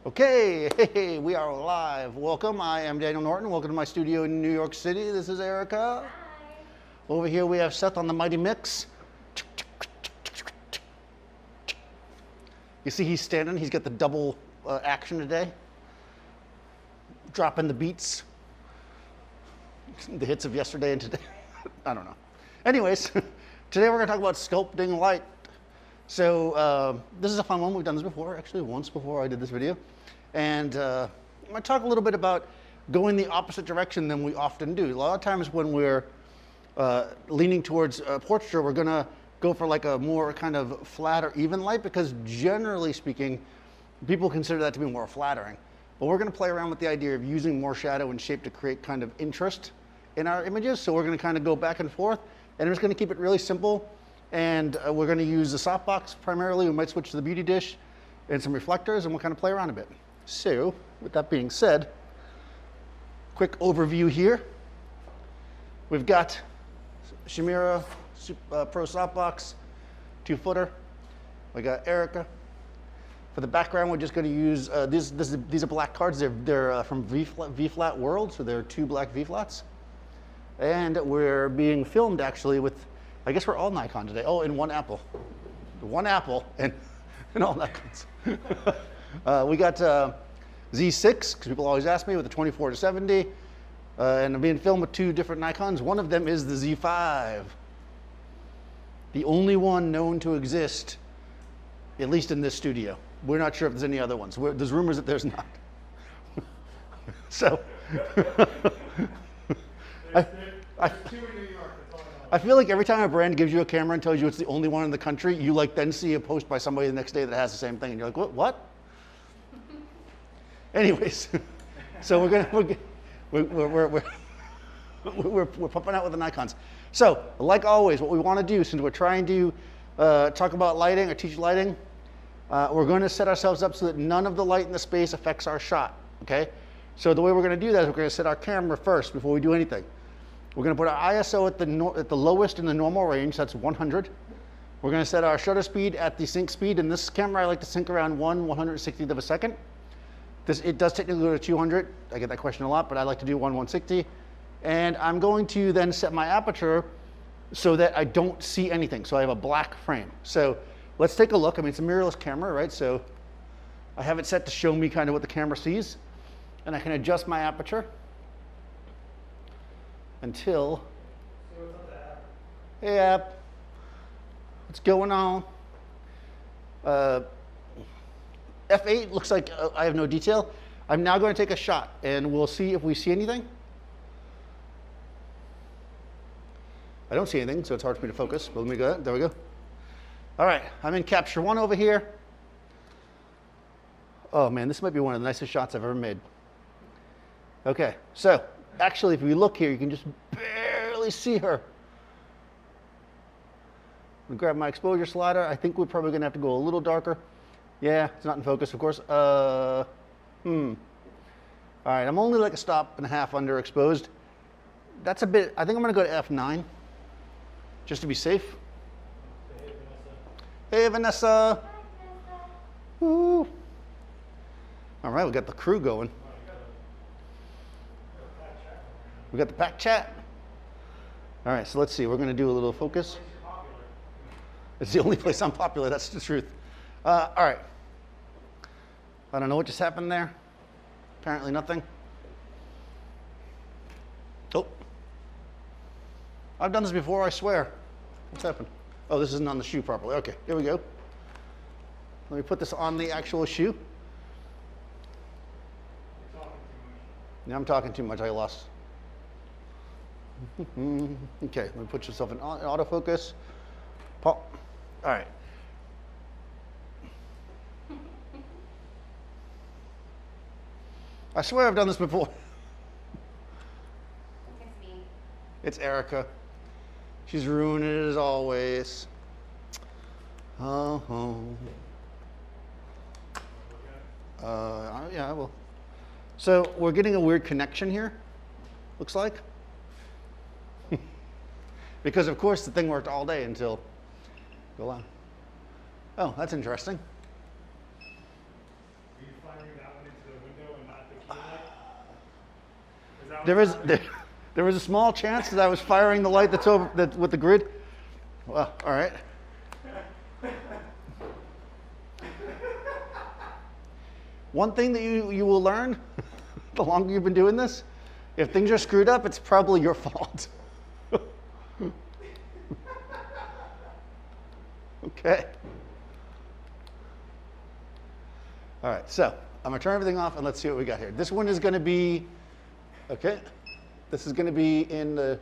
Okay, hey, we are live. Welcome. I am Daniel Norton. Welcome to my studio in New York City. This is Erica. Hi. Over here we have Seth on the Mighty Mix. You see he's standing. He's got the double action today. Dropping the beats. The hits of yesterday and today. I don't know. Anyways, today we're going to talk about sculpting light. So this is a fun one. We've done this before, actually once before I did this video. And I'm going to talk a little bit about going the opposite direction than we often do. A lot of times when we're leaning towards portraiture, we're going to go for like a more kind of flat or even light because generally speaking, people consider that to be more flattering. But we're going to play around with the idea of using more shadow and shape to create kind of interest in our images. So we're going to kind of go back and forth. And I'm just going to keep it really simple. And we're going to use the softbox primarily. We might switch to the beauty dish and some reflectors, and we'll kind of play around a bit. So, with that being said, quick overview here. We've got Shimera Pro softbox, 2-footer. We got Erica. For the background, we're just going to use these are black cards. They're from V-flat World, so they're 2 black V-flats. And we're being filmed actually with, I guess we're all Nikon today. Oh, and one Apple. One Apple and all Nikons. We got Z6, because people always ask me, with the 24-70. And I'm being filmed with 2 different Nikons. One of them is the Z5. The only one known to exist, at least in this studio. We're not sure if there's any other ones. There's rumors that there's not. So, I feel like every time a brand gives you a camera and tells you it's the only one in the country, you like then see a post by somebody the next day that has the same thing, and you're like, what? Anyways, so we're pumping out with the Nikons. So, like always, what we want to do, since we're trying to talk about lighting or teach lighting, we're going to set ourselves up so that none of the light in the space affects our shot. Okay? So the way we're going to do that is we're going to set our camera first before we do anything. We're going to put our ISO at the lowest in the normal range, that's 100. We're going to set our shutter speed at the sync speed. In this camera, I like to sync around 1/160th of a second. It does technically go to 200. I get that question a lot, but I like to do 1/160. And I'm going to then set my aperture so that I don't see anything. So I have a black frame. So let's take a look. I mean, it's a mirrorless camera, right? So I have it set to show me kind of what the camera sees. And I can adjust my aperture until, hey app, what's going on? F8 looks like I have no detail. I'm now going to take a shot and we'll see if we see anything. I don't see anything, so it's hard for me to focus, but let me go, there we go. All right, I'm in capture 1 over here. Oh man, this might be one of the nicest shots I've ever made. Okay, so actually if we look here, you can just barely see her. I'm gonna grab my exposure slider. I think we're probably gonna have to go a little darker. Yeah, it's not in focus, of course. All right, I'm only like a stop and a half underexposed. That's a bit, I think I'm gonna go to F9, just to be safe. Hey, Vanessa. Woo. All right, we got the crew going. We got the pack chat. All right, so let's see. We're going to do a little focus. It's the only place I'm popular. That's the truth. All right. I don't know what just happened there. Apparently nothing. Oh. I've done this before, I swear. What's happened? Oh, this isn't on the shoe properly. Okay, here we go. Let me put this on the actual shoe. Yeah, I'm talking too much. I lost. Okay, let me put yourself in autofocus. Pop. All right. I swear I've done this before. It's me. It's Erica. She's ruining it as always. Oh. Yeah, I will. So we're getting a weird connection here, looks like. Because of course the thing worked all day until, go on. Oh, that's interesting. Are you finding that one There was a small chance that I was firing the light that's over with the grid. Well, all right. One thing that you will learn, the longer you've been doing this, if things are screwed up, it's probably your fault. Okay. All right, so I'm gonna turn everything off and let's see what we got here. This one is gonna be, okay, this is gonna be in the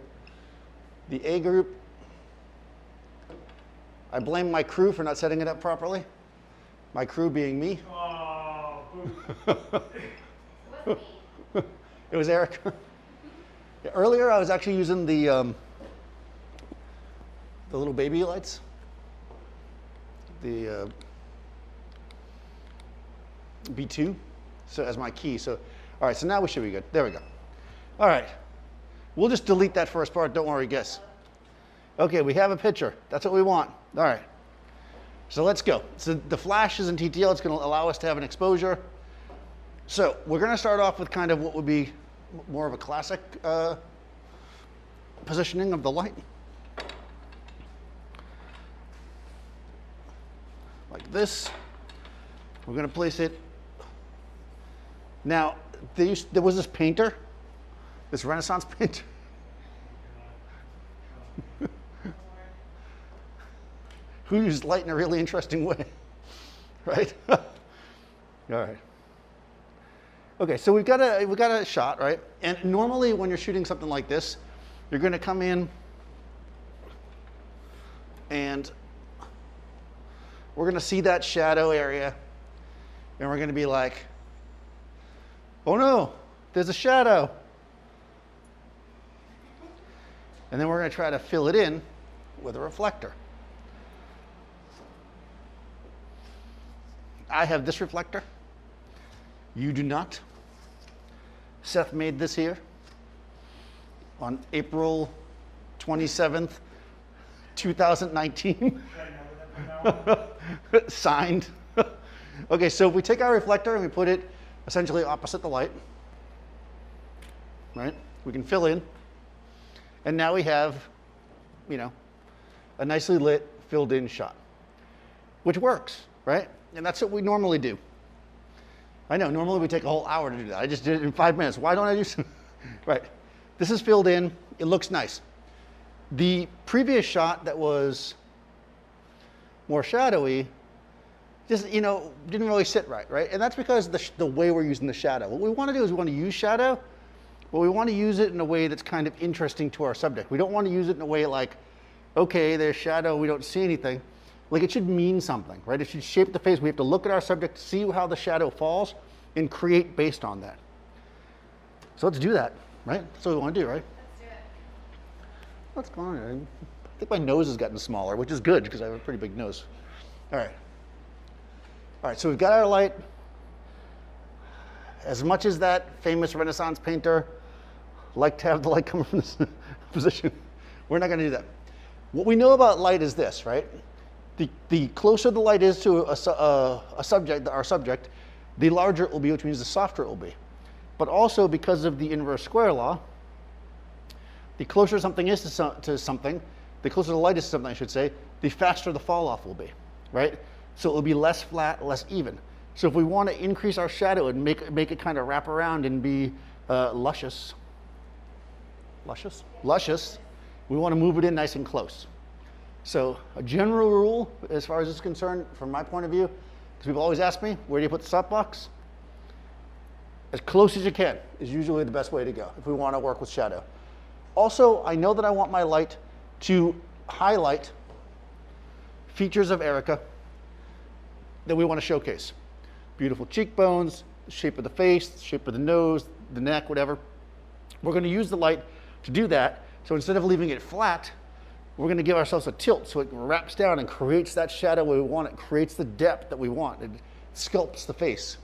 A group. I blame my crew for not setting it up properly. My crew being me. Oh, It was Eric. Yeah, earlier I was actually using the little baby lights. The B2, so as my key. So, all right, so now we should be good. There we go. All right, we'll just delete that first part. Don't worry, guess. Okay, we have a picture. That's what we want. All right, so let's go. So the flash is in TTL. It's going to allow us to have an exposure. So we're going to start off with kind of what would be more of a classic positioning of the light. Like this. We're going to place it. Now, there was this painter, this Renaissance painter. Who used light in a really interesting way, right? All right. Okay, so we've got a shot, right? And normally when you're shooting something like this, you're going to come in and we're going to see that shadow area, and we're going to be like, oh no, there's a shadow. And then we're going to try to fill it in with a reflector. I have this reflector. You do not. Seth made this here on April 27th, 2019. Signed. Okay, so if we take our reflector and we put it essentially opposite the light, right? We can fill in, and now we have, you know, a nicely lit, filled in shot, which works, right? And that's what we normally do. I know, normally we take a whole hour to do that. I just did it in 5 minutes. Why don't I do some? Right. This is filled in. It looks nice. The previous shot that was more shadowy, just, you know, didn't really sit right, right? And that's because the way we're using the shadow. What we want to do is we want to use shadow, but we want to use it in a way that's kind of interesting to our subject. We don't want to use it in a way like, okay, there's shadow, we don't see anything. Like, it should mean something, right? It should shape the face. We have to look at our subject, see how the shadow falls, and create based on that. So let's do that, right? That's what we want to do, right? Let's do it. What's going on? I think my nose has gotten smaller, which is good because I have a pretty big nose. All right. All right, so we've got our light. As much as that famous Renaissance painter liked to have the light come from this position, we're not going to do that. What we know about light is this, right? The closer the light is to a subject, our subject, the larger it will be, which means the softer it will be. But also because of the inverse square law, the closer something is to something, the closer the light is to something, I should say, the faster the fall off will be, right? So it will be less flat, less even. So if we want to increase our shadow and make it kind of wrap around and be luscious, we want to move it in nice and close. So a general rule, as far as this is concerned, from my point of view, because people always ask me, where do you put the softbox? As close as you can is usually the best way to go if we want to work with shadow. Also, I know that I want my light to highlight features of Erica that we want to showcase. Beautiful cheekbones, the shape of the face, the shape of the nose, the neck, whatever. We're going to use the light to do that. So instead of leaving it flat, we're going to give ourselves a tilt so it wraps down and creates that shadow we want. It creates the depth that we want. It sculpts the face.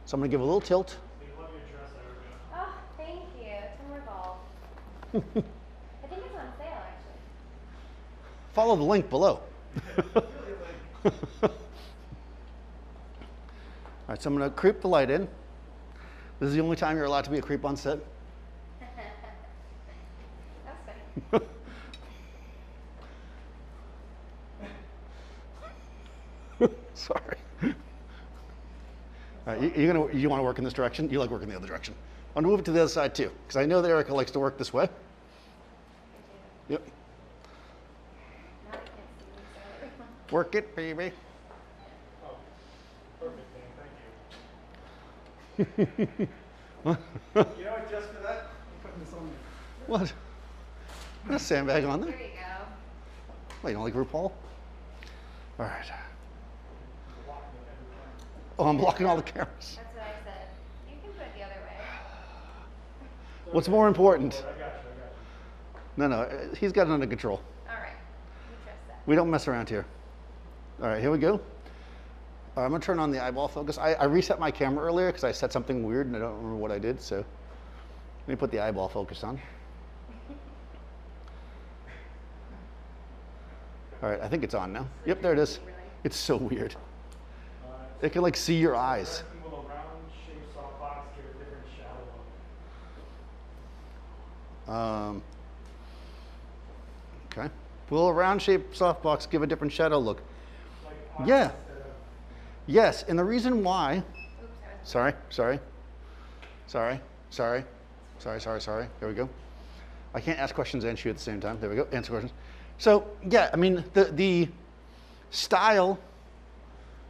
So I'm going to give a little tilt. I love your dress, Erica. Oh, thank you. It's from Revolve. I think it's on sale, actually. Follow the link below. All right, so I'm going to creep the light in. This is the only time you're allowed to be a creep on set. Sorry. All right, you want to work in this direction? You like working the other direction. I'm going to move it to the other side too, because I know that Erica likes to work this way. Yep. Now I can't see you, so. Work it, baby. Oh, perfect, Dan. Thank you. You know what? Just for that, I'm putting this on. What? Put a sandbag on there. There you go. Wait, you don't like RuPaul? All right. Blocking it every time. Oh, I'm blocking all the cameras. That's what I said. You can put it the other way. What's more important? I got you. No, he's got it under control. All right. We trust that. We don't mess around here. All right, here we go. I'm gonna turn on the eyeball focus. I reset my camera earlier because I said something weird and I don't remember what I did, so let me put the eyeball focus on. All right, I think it's on now. Yep, there it is. It's so weird. It can like see your eyes. Will a round-shaped softbox give a different shadow look? Okay. Will a round-shaped softbox give a different shadow look? Like Yeah. instead of Yes, and the reason why. Oops, Sorry. There we go. I can't ask questions and shoot at the same time. There we go. Answer questions. So yeah, I mean the style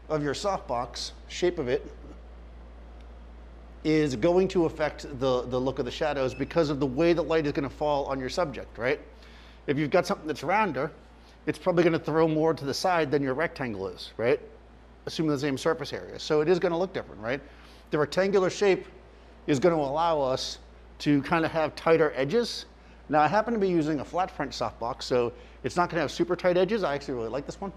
of your softbox, shape of it, is going to affect the look of the shadows because of the way the light is going to fall on your subject, right? If you've got something that's rounder, it's probably going to throw more to the side than your rectangle is, right? Assuming the same surface area. So it is going to look different, right? The rectangular shape is going to allow us to kind of have tighter edges. Now I happen to be using a flat French softbox, so it's not going to have super tight edges. I actually really like this one.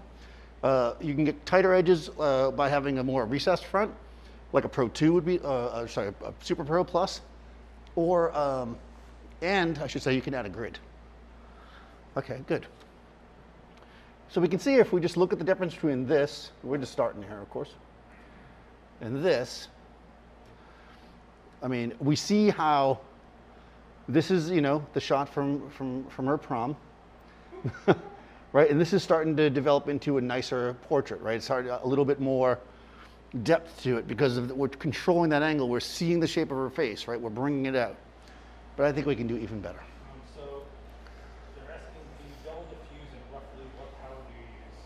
You can get tighter edges by having a more recessed front, like a Pro 2 would be, a Super Pro Plus, or, and I should say you can add a grid. Okay, good. So we can see if we just look at the difference between this, we're just starting here, of course, and this. I mean, we see how this is, you know, the shot from her prom, right? And this is starting to develop into a nicer portrait, right? It's starting a little bit more depth to it because we're controlling that angle. We're seeing the shape of her face, right? We're bringing it out. But I think we can do even better. So they're asking, can you double diffuse and roughly what power do you use?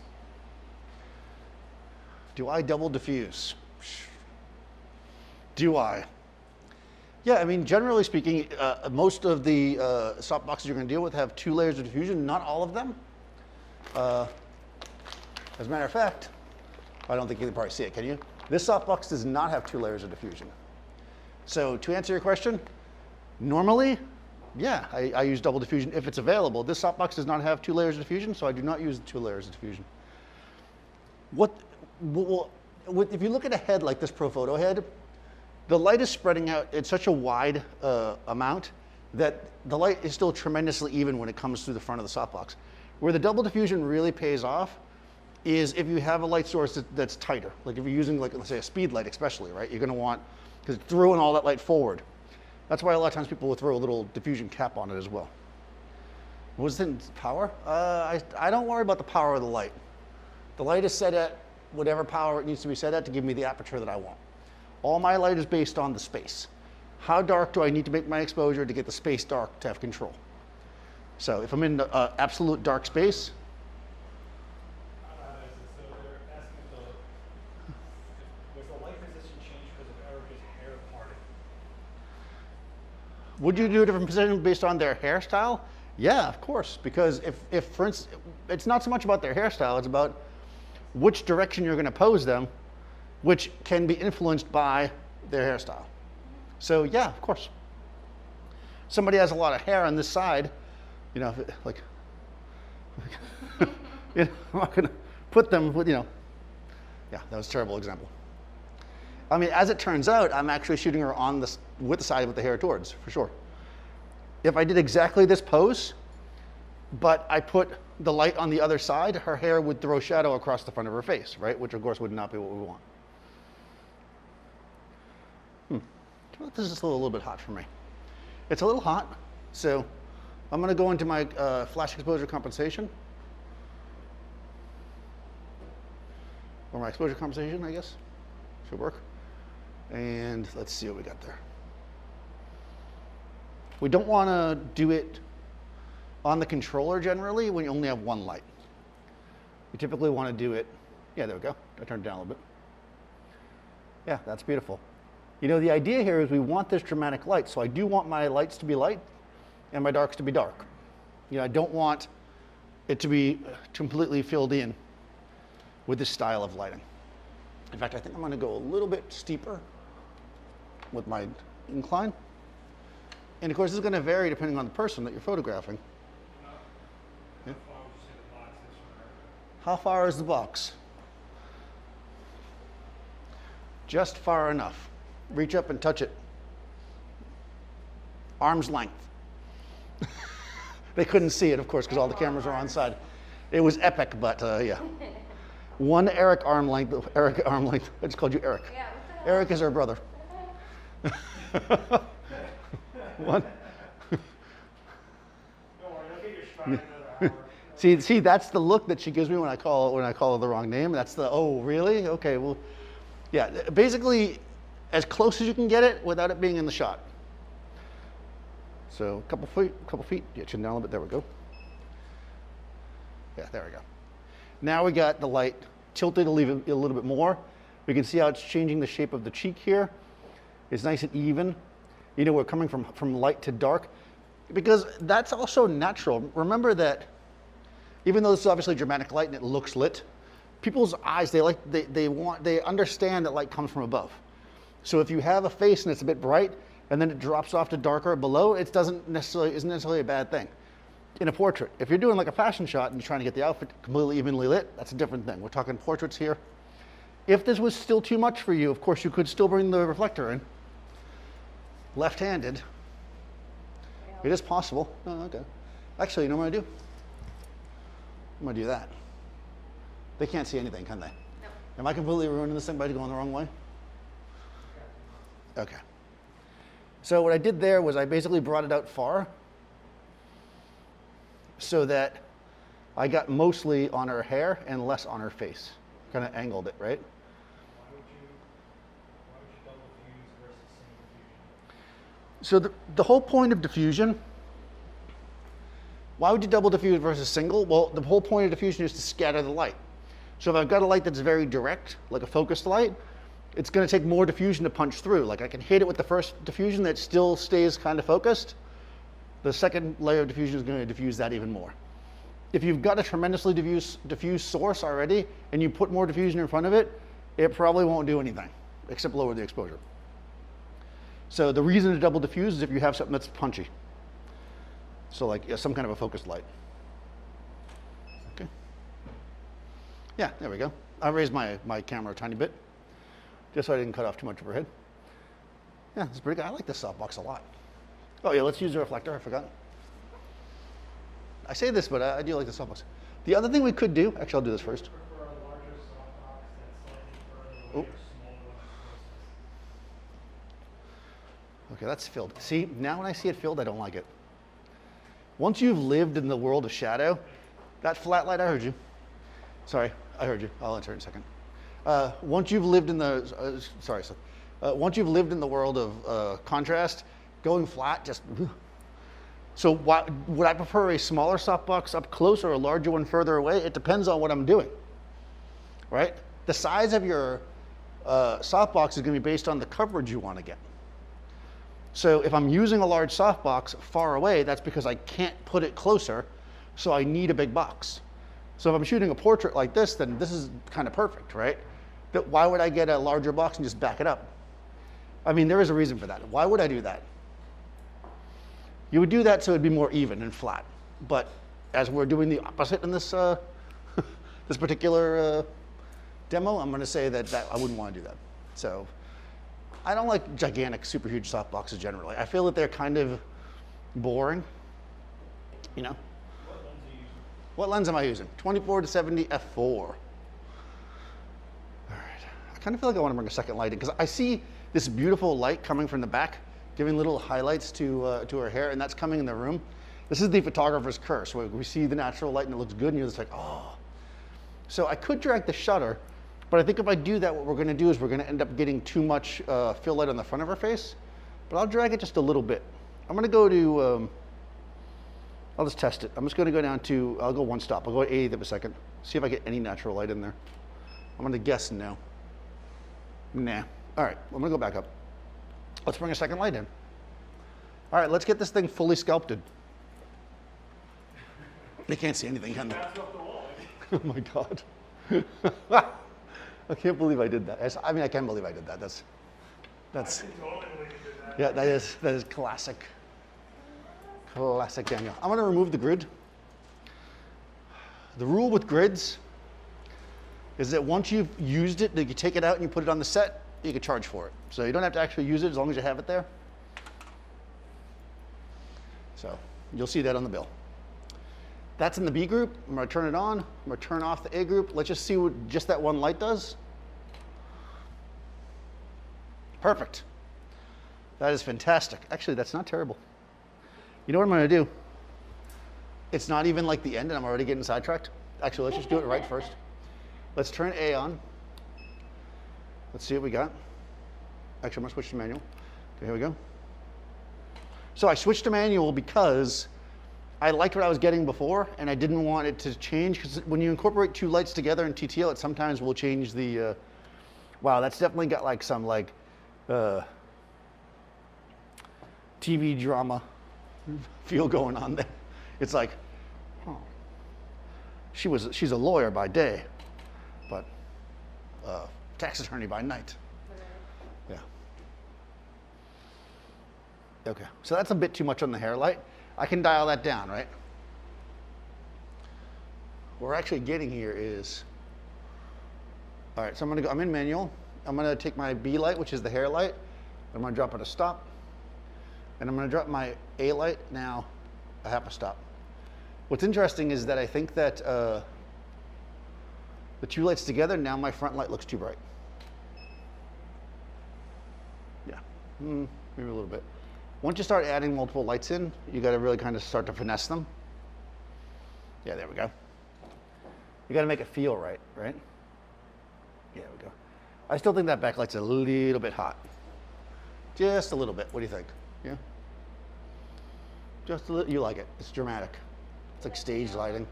Do I double diffuse? Do I? Yeah, I mean, generally speaking, most of the softboxes you're going to deal with have 2 layers of diffusion, not all of them. As a matter of fact, I don't think you can probably see it, can you? This softbox does not have 2 layers of diffusion. So to answer your question, normally, yeah, I use double diffusion if it's available. This softbox does not have 2 layers of diffusion, so I do not use the 2 layers of diffusion. If you look at a head like this Profoto head, the light is spreading out at such a wide amount that the light is still tremendously even when it comes through the front of the softbox. Where the double diffusion really pays off is if you have a light source that's tighter. Like if you're using, like, let's say a speed light especially, right? You're going to want, because it's throwing all that light forward. That's why a lot of times people will throw a little diffusion cap on it as well. What was it? Power? I don't worry about the power of the light. The light is set at whatever power it needs to be set at to give me the aperture that I want. All my light is based on the space. How dark do I need to make my exposure to get the space dark to have control? So if I'm in absolute dark space, So they're asking was the light position changed because of Erica's hair parting? would you do a different position based on their hairstyle? Yeah, of course, because if for instance, it's not so much about their hairstyle, it's about which direction you're going to pose them, which can be influenced by their hairstyle. So yeah, of course. Somebody has a lot of hair on this side, you know, like, you know, I'm not going to put them with, you know, yeah, that was a terrible example. I mean, as it turns out, I'm actually shooting her on with the side with the hair towards, for sure. If I did exactly this pose, but I put the light on the other side, her hair would throw shadow across the front of her face, right? Which of course would not be what we want. This is a little bit hot for me. It's a little hot, so I'm going to go into my flash exposure compensation. Or my exposure compensation, I guess. Should work. And let's see what we got there. We don't want to do it on the controller generally when you only have one light. You typically want to do it, yeah, there we go. I turned it down a little bit. Yeah, that's beautiful. You know, the idea here is we want this dramatic light, so I do want my lights to be light and my darks to be dark. You know, I don't want it to be completely filled in with this style of lighting. In fact, I think I'm going to go a little bit steeper with my incline. And of course, this is going to vary depending on the person that you're photographing. Yeah. How far is the box? Just far enough. Reach up and touch it. Arm's length. They couldn't see it, of course, because all the cameras are on side. It was epic, but yeah. One Eric arm length. Eric arm length. I just called you Eric. Yeah, Eric is our brother. One. See, that's the look that she gives me when I call her the wrong name. That's the, oh, really? Okay, well, yeah. Basically, as close as you can get it without it being in the shot. So a couple feet. Yeah, chin down a little bit. There we go. Yeah, there we go. Now we got the light tilted a little bit more. We can see how it's changing the shape of the cheek here. It's nice and even. You know, we're coming from light to dark because that's also natural. Remember that even though this is obviously dramatic light and it looks lit, people's eyes, they understand that light comes from above. So if you have a face and it's a bit bright and then it drops off to darker below, it isn't necessarily a bad thing. In a portrait, if you're doing like a fashion shot and you're trying to get the outfit completely evenly lit, that's a different thing. We're talking portraits here. If this was still too much for you, of course, you could still bring the reflector in. Left-handed. It is possible. Oh, okay. Actually, you know what I'm going to do? I'm going to do that. They can't see anything, can they? No. Am I completely ruining this thing by going the wrong way? Okay. So what I did there was I basically brought it out far so that I got mostly on her hair and less on her face. Kind of angled it, right? Why would you double diffuse versus single diffusion? So the whole point of diffusion, why would you double diffuse versus single? Well, the whole point of diffusion is to scatter the light. So if I've got a light that's very direct, like a focused light, it's going to take more diffusion to punch through. Like I can hit it with the first diffusion that still stays kind of focused. The second layer of diffusion is going to diffuse that even more. If you've got a tremendously diffuse source already and you put more diffusion in front of it, it probably won't do anything except lower the exposure. So the reason to double diffuse is if you have something that's punchy. So like some kind of a focused light. Okay. Yeah, there we go. I raised my camera a tiny bit just so I didn't cut off too much of her head. Yeah, it's pretty good. I like this softbox a lot. Oh yeah, let's use the reflector. I forgot. I say this, but I do like the softbox. The other thing we could do, actually I'll do this first. Prefer a larger softbox that's slightly further away or smaller one. Okay, that's filled. See, now when I see it filled, I don't like it. Once you've lived in the world of shadow, that flat light, I heard you. Sorry, I heard you. I'll answer in a second. Once you've lived in the, once you've lived in the world of contrast, going flat just, so would I prefer a smaller softbox up close or a larger one further away? It depends on what I'm doing, right? The size of your softbox is going to be based on the coverage you want to get. So if I'm using a large softbox far away, that's because I can't put it closer, so I need a big box. So if I'm shooting a portrait like this, then this is kind of perfect, right? Why would I get a larger box and just back it up? I mean, there is a reason for that. Why would I do that? You would do that so it'd be more even and flat. But as we're doing the opposite in this, this particular demo, I'm going to say that I wouldn't want to do that. So I don't like gigantic, super huge softboxes generally. I feel that they're kind of boring, you know? What lens are you using? What lens am I using? 24 to 70 f4. All right. I kind of feel like I want to bring a second light in because I see this beautiful light coming from the back, giving little highlights to her hair, and that's coming in the room. This is the photographer's curse, where we see the natural light and it looks good, and you're just like, oh. So I could drag the shutter, but I think if I do that, what we're going to do is we're going to end up getting too much fill light on the front of her face. But I'll drag it just a little bit. I'm going to go to, I'll just test it. I'm just going to go down to, I'll go one stop. I'll go 80th of a second. See if I get any natural light in there. I'm going to guess no. Nah. All right, I'm going to go back up. Let's bring a second light in. All right, let's get this thing fully sculpted. They can't see anything, can they? Oh my God. I can't believe I did that. I mean, I can believe I did that. That's yeah, that is classic. Classic Daniel. I'm going to remove the grid. The rule with grids is that once you've used it, that you take it out and you put it on the set, you can charge for it. So you don't have to actually use it as long as you have it there. So you'll see that on the bill. That's in the B group. I'm going to turn it on. I'm going to turn off the A group. Let's just see what just that one light does. Perfect. That is fantastic. Actually, that's not terrible. You know what I'm going to do? It's not even like the end, and I'm already getting sidetracked. Actually, let's just do it right first. Let's turn A on. Let's see what we got. Actually, I'm going to switch to manual. Okay, here we go. So I switched to manual because I liked what I was getting before, and I didn't want it to change, because when you incorporate two lights together in TTL, it sometimes will change the, wow, that's definitely got like some like TV drama feel going on there. It's like, oh, she's a lawyer by day, but tax attorney by night. Yeah. Okay, so that's a bit too much on the hair light. I can dial that down, right? What we're actually getting here is, all right, so I'm in manual. I'm gonna take my B light, which is the hair light. I'm gonna drop it a stop. And I'm gonna drop my A light now a half a stop. What's interesting is that I think that the two lights together, now my front light looks too bright. Yeah, maybe a little bit. Once you start adding multiple lights in, you got to really kind of start to finesse them. Yeah, there we go. You got to make it feel right, right? Yeah, there we go. I still think that backlight's a little bit hot. Just a little bit. What do you think? Yeah? Just a little. You like it. It's dramatic. It's like stage lighting.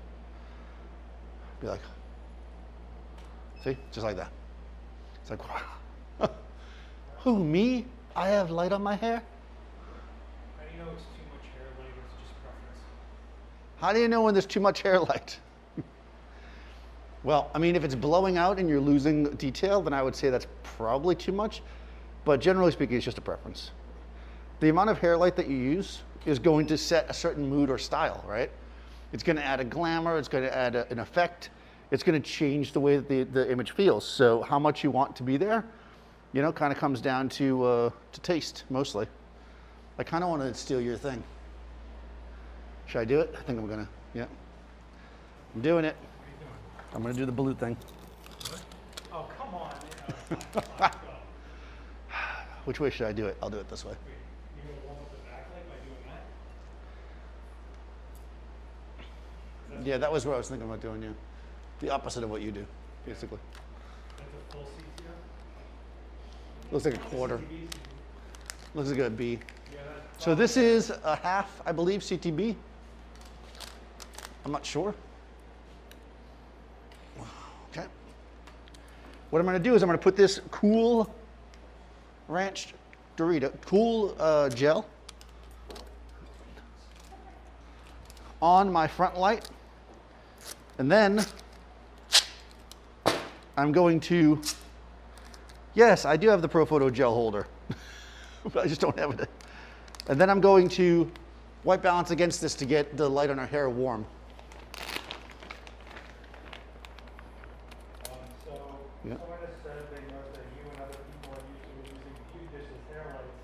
Be like, see? Just like that. It's like, wow. Who, me? I have light on my hair? How do you know it's too much hair light or it's just preference? How do you know when there's too much hair light? Well, I mean, if it's blowing out and you're losing detail, then I would say that's probably too much. But generally speaking, it's just a preference. The amount of hair light that you use is going to set a certain mood or style, right? It's going to add a glamour. It's going to add an effect. It's going to change the way that the image feels. So how much you want to be there, you know, kind of comes down to taste, mostly. I kind of want to steal your thing. Should I do it? I think I'm going to, yeah. I'm doing it. I'm going to do the blue thing. Oh, come on. Yeah. Which way should I do it? I'll do it this way. You gonna warm up the backlight by doing that? Yeah, that was what I was thinking about doing, yeah. The opposite of what you do, basically. That's a full CTO? Looks like a quarter. Looks like a B. Yeah, So this is a half, I believe, CTB. I'm not sure. Okay. What I'm going to do is I'm going to put this Cool Ranch Dorito, Cool gel on my front light. And then I'm going to, yes, I do have the Profoto gel holder, but I just don't have it. And then I'm going to white balance against this to get the light on our hair warm. So Yeah. someone has said they know that you and other people are usually using Diffuse as hair lights.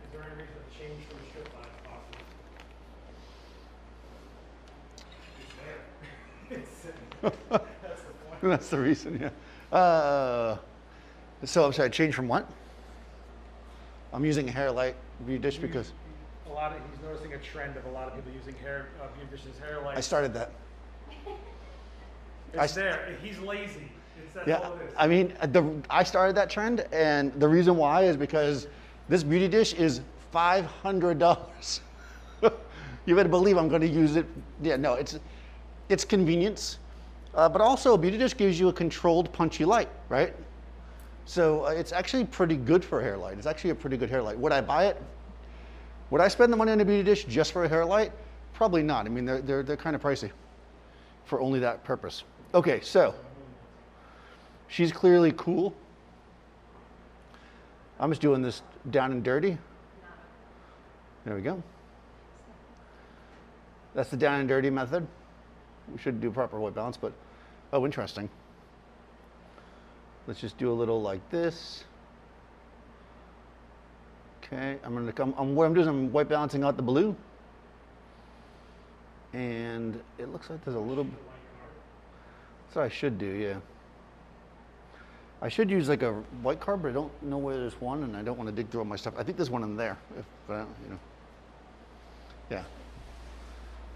Is there any reason to change from strip lights possibly? It's there. It's sitting. That's the point. That's the reason, yeah. So I'm sorry, change from what? I'm using a hair light just because. he's noticing a trend of a lot of people using Beauty Dish's hair light. I started that. It's there. He's lazy. That's Yeah, all it is. I mean, I started that trend, and the reason why is because this Beauty Dish is $500. You better believe I'm going to use it. Yeah, no, it's convenience, but also a Beauty Dish gives you a controlled punchy light, right? So it's actually pretty good for a hair light. It's actually a pretty good hair light. Would I buy it? Would I spend the money on a Beauty Dish just for a hair light? Probably not. I mean, they're kind of pricey for only that purpose. Okay, so she's clearly cool. I'm just doing this down and dirty. There we go. That's the down and dirty method. We should do proper white balance, but oh, interesting. Let's just do a little like this. Okay, what I'm doing is I'm white balancing out the blue. And it looks like there's a little, that's what I should do, yeah. I should use like a white card, but I don't know where there's one, and I don't want to dig through all my stuff. I think there's one in there, yeah.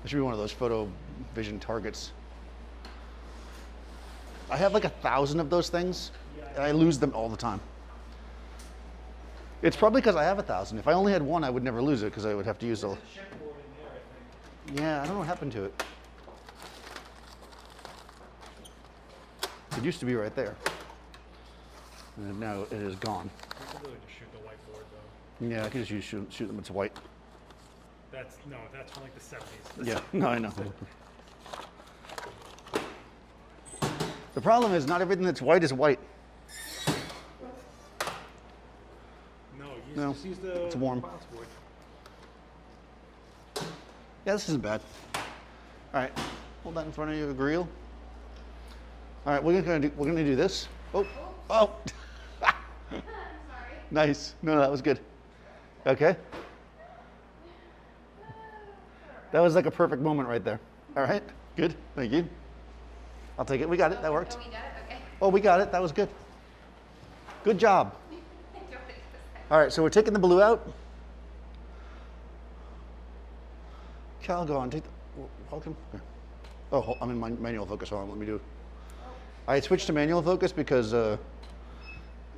It should be one of those photo vision targets. I have like 1,000 of those things, and I lose them all the time. It's probably because I have 1,000. If I only had one, I would never lose it because I would have to use a. Yeah, I don't know what happened to it. It used to be right there. And now it is gone. You can really just shoot the whiteboard though. Yeah, I can just shoot them. It's white. That's from like the 70s. Yeah, no, I know. The problem is not everything that's white is white. No, just use the it's warm. bounce board. Yeah, this isn't bad. All right, hold that in front of you, grill. All right, we're gonna do this. Oh. I'm sorry. Nice. No, that was good. Okay. That was like a perfect moment right there. All right, good. Thank you. I'll take it. We got it. That worked. Oh, we got it? Okay. Oh, we got it. That was good. Good job. All right, so we're taking the blue out. Cal, go on. Take the. Welcome. Here. Oh, I'm in my manual focus. Hold on. Let me do. I switched to manual focus because, it's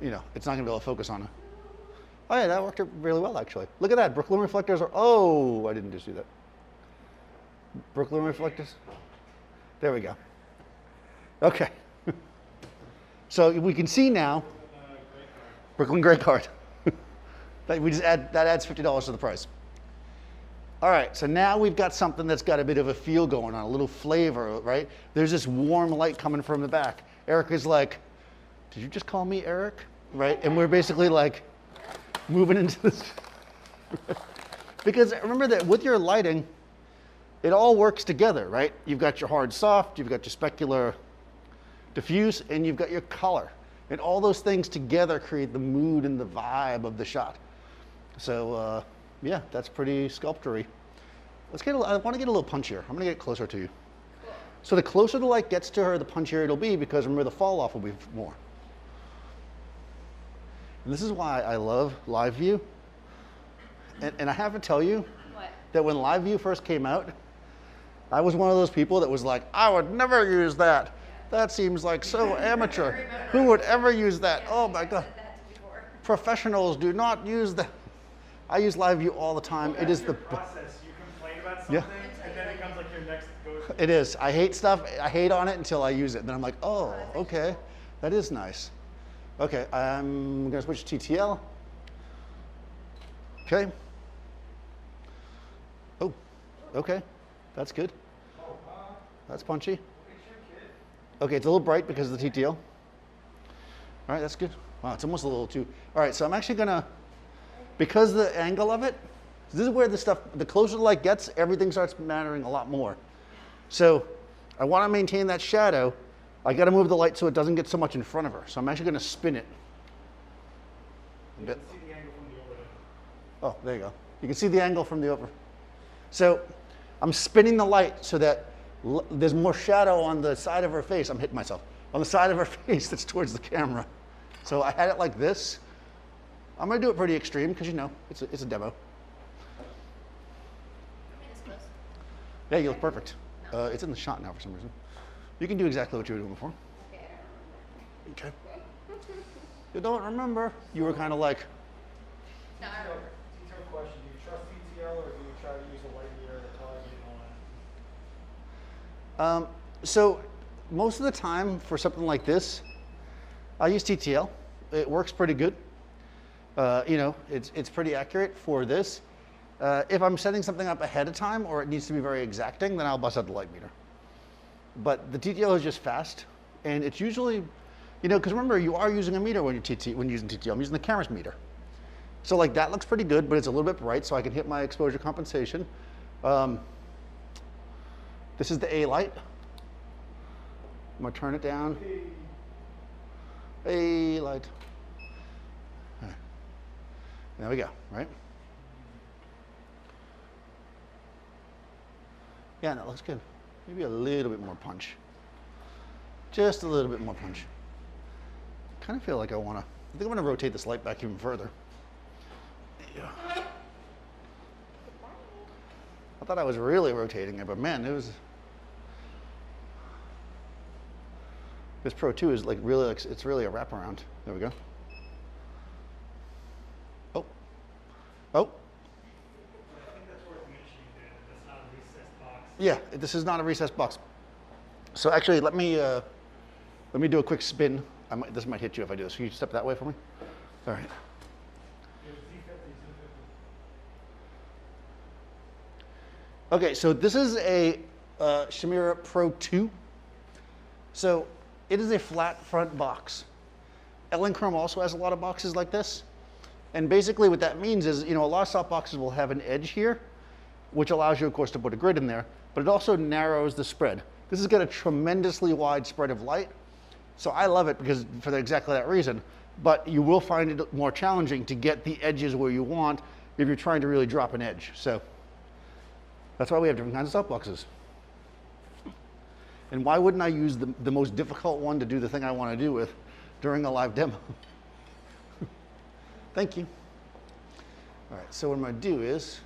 not going to be able to focus on it. Oh, yeah, that worked really well, actually. Look at that. Brooklyn reflectors are. Oh, I didn't just do that. Brooklyn reflectors. There we go. Okay. So we can see now. Brooklyn Gray card. That adds $50 to the price. All right, so now we've got something that's got a bit of a feel going on, a little flavor, right? There's this warm light coming from the back. Erica's like, did you just call me Eric? Right? And we're basically like moving into this. Because remember that with your lighting, it all works together, right? You've got your hard soft, you've got your specular diffuse, and you've got your color. And all those things together create the mood and the vibe of the shot. So, yeah, that's pretty sculptory. I want to get a little punchier. I'm going to get closer to you. Cool. So the closer the light gets to her, the punchier it'll be, because remember the fall off will be more. And this is why I love live view. And I have to tell you that when live view first came out, I was one of those people that was like, I would never use that. That seems like so amateur. Who would ever use that? Oh my God. Professionals do not use that. I use live view all the time. It is the process. You complain about something, and then it becomes like your next go-to. It is. I hate stuff. I hate on it until I use it. And then I'm like, oh, okay, that is nice. Okay, I'm gonna switch to TTL. Okay. Oh, okay, that's good. That's punchy. Okay, it's a little bright because of the TTL. All right, that's good. Wow, it's almost a little too. All right, so I'm actually gonna, because of the angle of it, this is where the closer the light gets, everything starts mattering a lot more. So I want to maintain that shadow. I got to move the light so it doesn't get so much in front of her. So I'm actually going to spin it. You can see the angle from the over. Oh, there you go. You can see the angle from the over. So I'm spinning the light so that there's more shadow on the side of her face. I'm hitting myself. On the side of her face that's towards the camera. So I had it like this. I'm going to do it pretty extreme because, it's a demo. Yeah, you look perfect. It's in the shot now for some reason. You can do exactly what you were doing before. Okay, I Okay. You don't remember? You were kind of like, don't remember. No, I remember. Detailed question, do you trust ETL or do you try to use a light meter to tell you on? so most of the time for something like this, I use TTL. It works pretty good. You know, it's pretty accurate for this. If I'm setting something up ahead of time or it needs to be very exacting, then I'll bust out the light meter. But the TTL is just fast, and it's usually, you know, because remember, you are using a meter when you're using TTL. I'm using the camera's meter. So like that looks pretty good, but it's a little bit bright, so I can hit my exposure compensation. This is the A light. I'm gonna turn it down. A light. All right. There we go, right? Yeah, that looks good. Maybe a little bit more punch. Just a little bit more punch. Kind of feel like I think I'm gonna rotate this light back even further. Yeah. I thought I was really rotating it, but man, this Pro 2 is like really, it's really a wraparound. There we go. Oh. Oh. I think that's worth mentioning that that's not a recessed box. Yeah, this is not a recessed box. So actually, let me do a quick spin. This might hit you if I do this. Can you step that way for me? All right. Okay, so this is a Shamira Pro 2. So it is a flat front box. Elinchrom also has a lot of boxes like this. And basically what that means is, you know, a lot of soft boxes will have an edge here, which allows you, of course, to put a grid in there, but it also narrows the spread. This has got a tremendously wide spread of light. So I love it because for exactly that reason. But you will find it more challenging to get the edges where you want if you're trying to really drop an edge. So that's why we have different kinds of softboxes. And why wouldn't I use the most difficult one to do the thing I want to do with during a live demo? Thank you. All right, so what I'm going to do is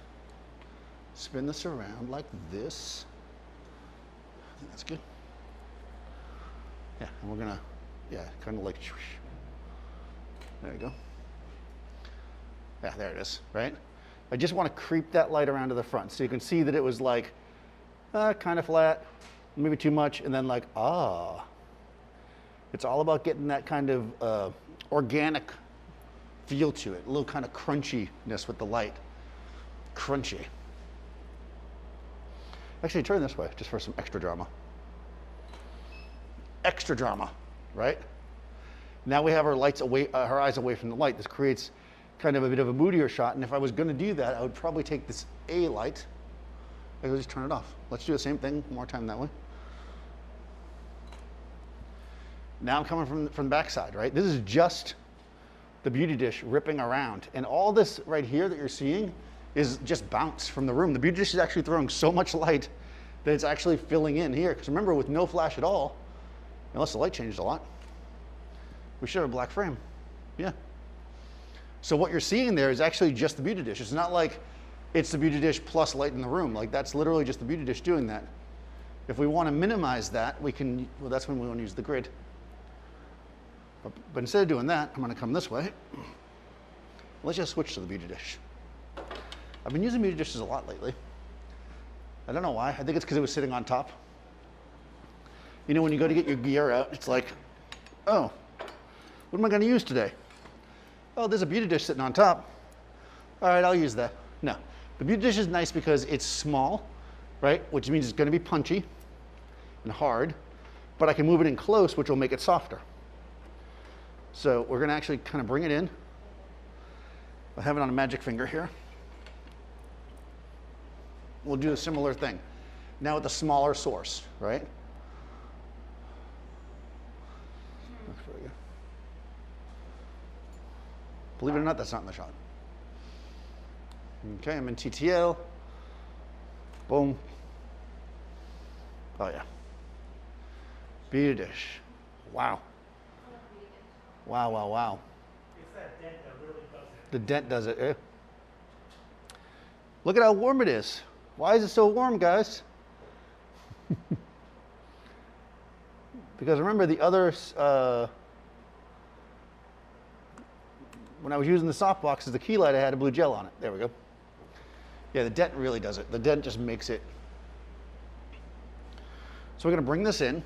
spin this around like this. I think that's good. Yeah, and we're going to, yeah, kind of like, there you go. Yeah, there it is, right? I just want to creep that light around to the front. So you can see that it was like kind of flat, maybe too much, and then like, ah. It's all about getting that kind of organic feel to it, a little kind of crunchiness with the light. Crunchy. Actually, turn this way, just for some extra drama. Extra drama, right? Now we have our lights away, our eyes away from the light. This creates kind of a bit of a moodier shot, and if I was going to do that, I would probably take this A light. I would just turn it off. Let's do the same thing one more time that way. Now I'm coming from the backside, right? This is just the beauty dish ripping around, and all this right here that you're seeing is just bounce from the room. The beauty dish is actually throwing so much light that it's actually filling in here. Because remember, with no flash at all, unless the light changed a lot, we should have a black frame. Yeah. So what you're seeing there is actually just the beauty dish. It's not like it's the beauty dish plus light in the room. Like that's literally just the beauty dish doing that. If we want to minimize that, we can, well, that's when we want to use the grid. But instead of doing that, I'm going to come this way. Let's just switch to the beauty dish. I've been using beauty dishes a lot lately. I don't know why. I think it's because it was sitting on top. You know, when you go to get your gear out, it's like, oh, what am I going to use today? Oh, there's a beauty dish sitting on top. All right, I'll use that. No, the beauty dish is nice because it's small, right? Which means it's going to be punchy and hard, but I can move it in close, which will make it softer. So we're going to actually kind of bring it in. I have it on a magic finger here. We'll do a similar thing. Now with a smaller source, right? Believe it or not, that's not in the shot. Okay, I'm in TTL. Boom. Oh yeah. Beauty dish. Wow. Wow, wow, wow. It's that dent that really does it. The dent does it, eh? Look at how warm it is. Why is it so warm, guys? Because remember the other, when I was using the softboxes, the key light I had a blue gel on it. There we go. Yeah, the dent really does it. The dent just makes it. So we're going to bring this in,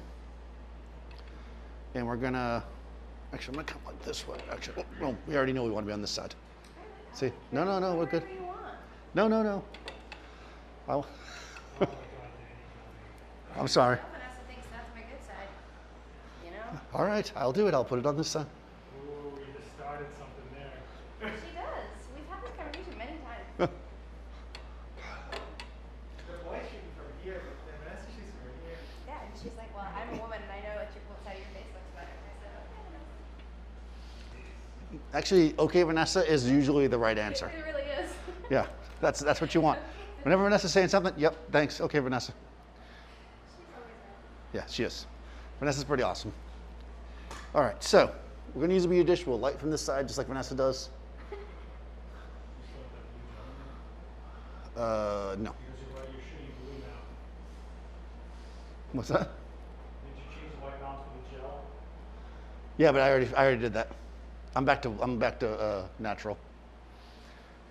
and we're going to, actually, I'm going to come like this way. Actually, well, we already know we want to be on this side. See? No, no, no, we're good. Whatever you want. No, no, no. I'll, I'm sorry. Vanessa thinks that's my good side. You know? All right, I'll do it. I'll put it on this side. Ooh, you just started something there. She does. We've had this conversation many times. The boy shooting from here, but then Vanessa shoots from here. Yeah, and she's like, well, I'm a woman and I know what side of your face looks better. And I said, okay, Vanessa. Actually, okay, Vanessa is usually the right answer. It really is. Yeah, that's what you want. Whenever Vanessa's saying something, yep, thanks, okay, Vanessa. She's always right. Yeah, she is. Vanessa's pretty awesome. All right, so we're going to use a beauty dish. We'll light from this side, just like Vanessa does. No. Because you're shooting blue now. What's that? Did you change the white balance for the gel? Yeah, but I already did that. I'm back to natural.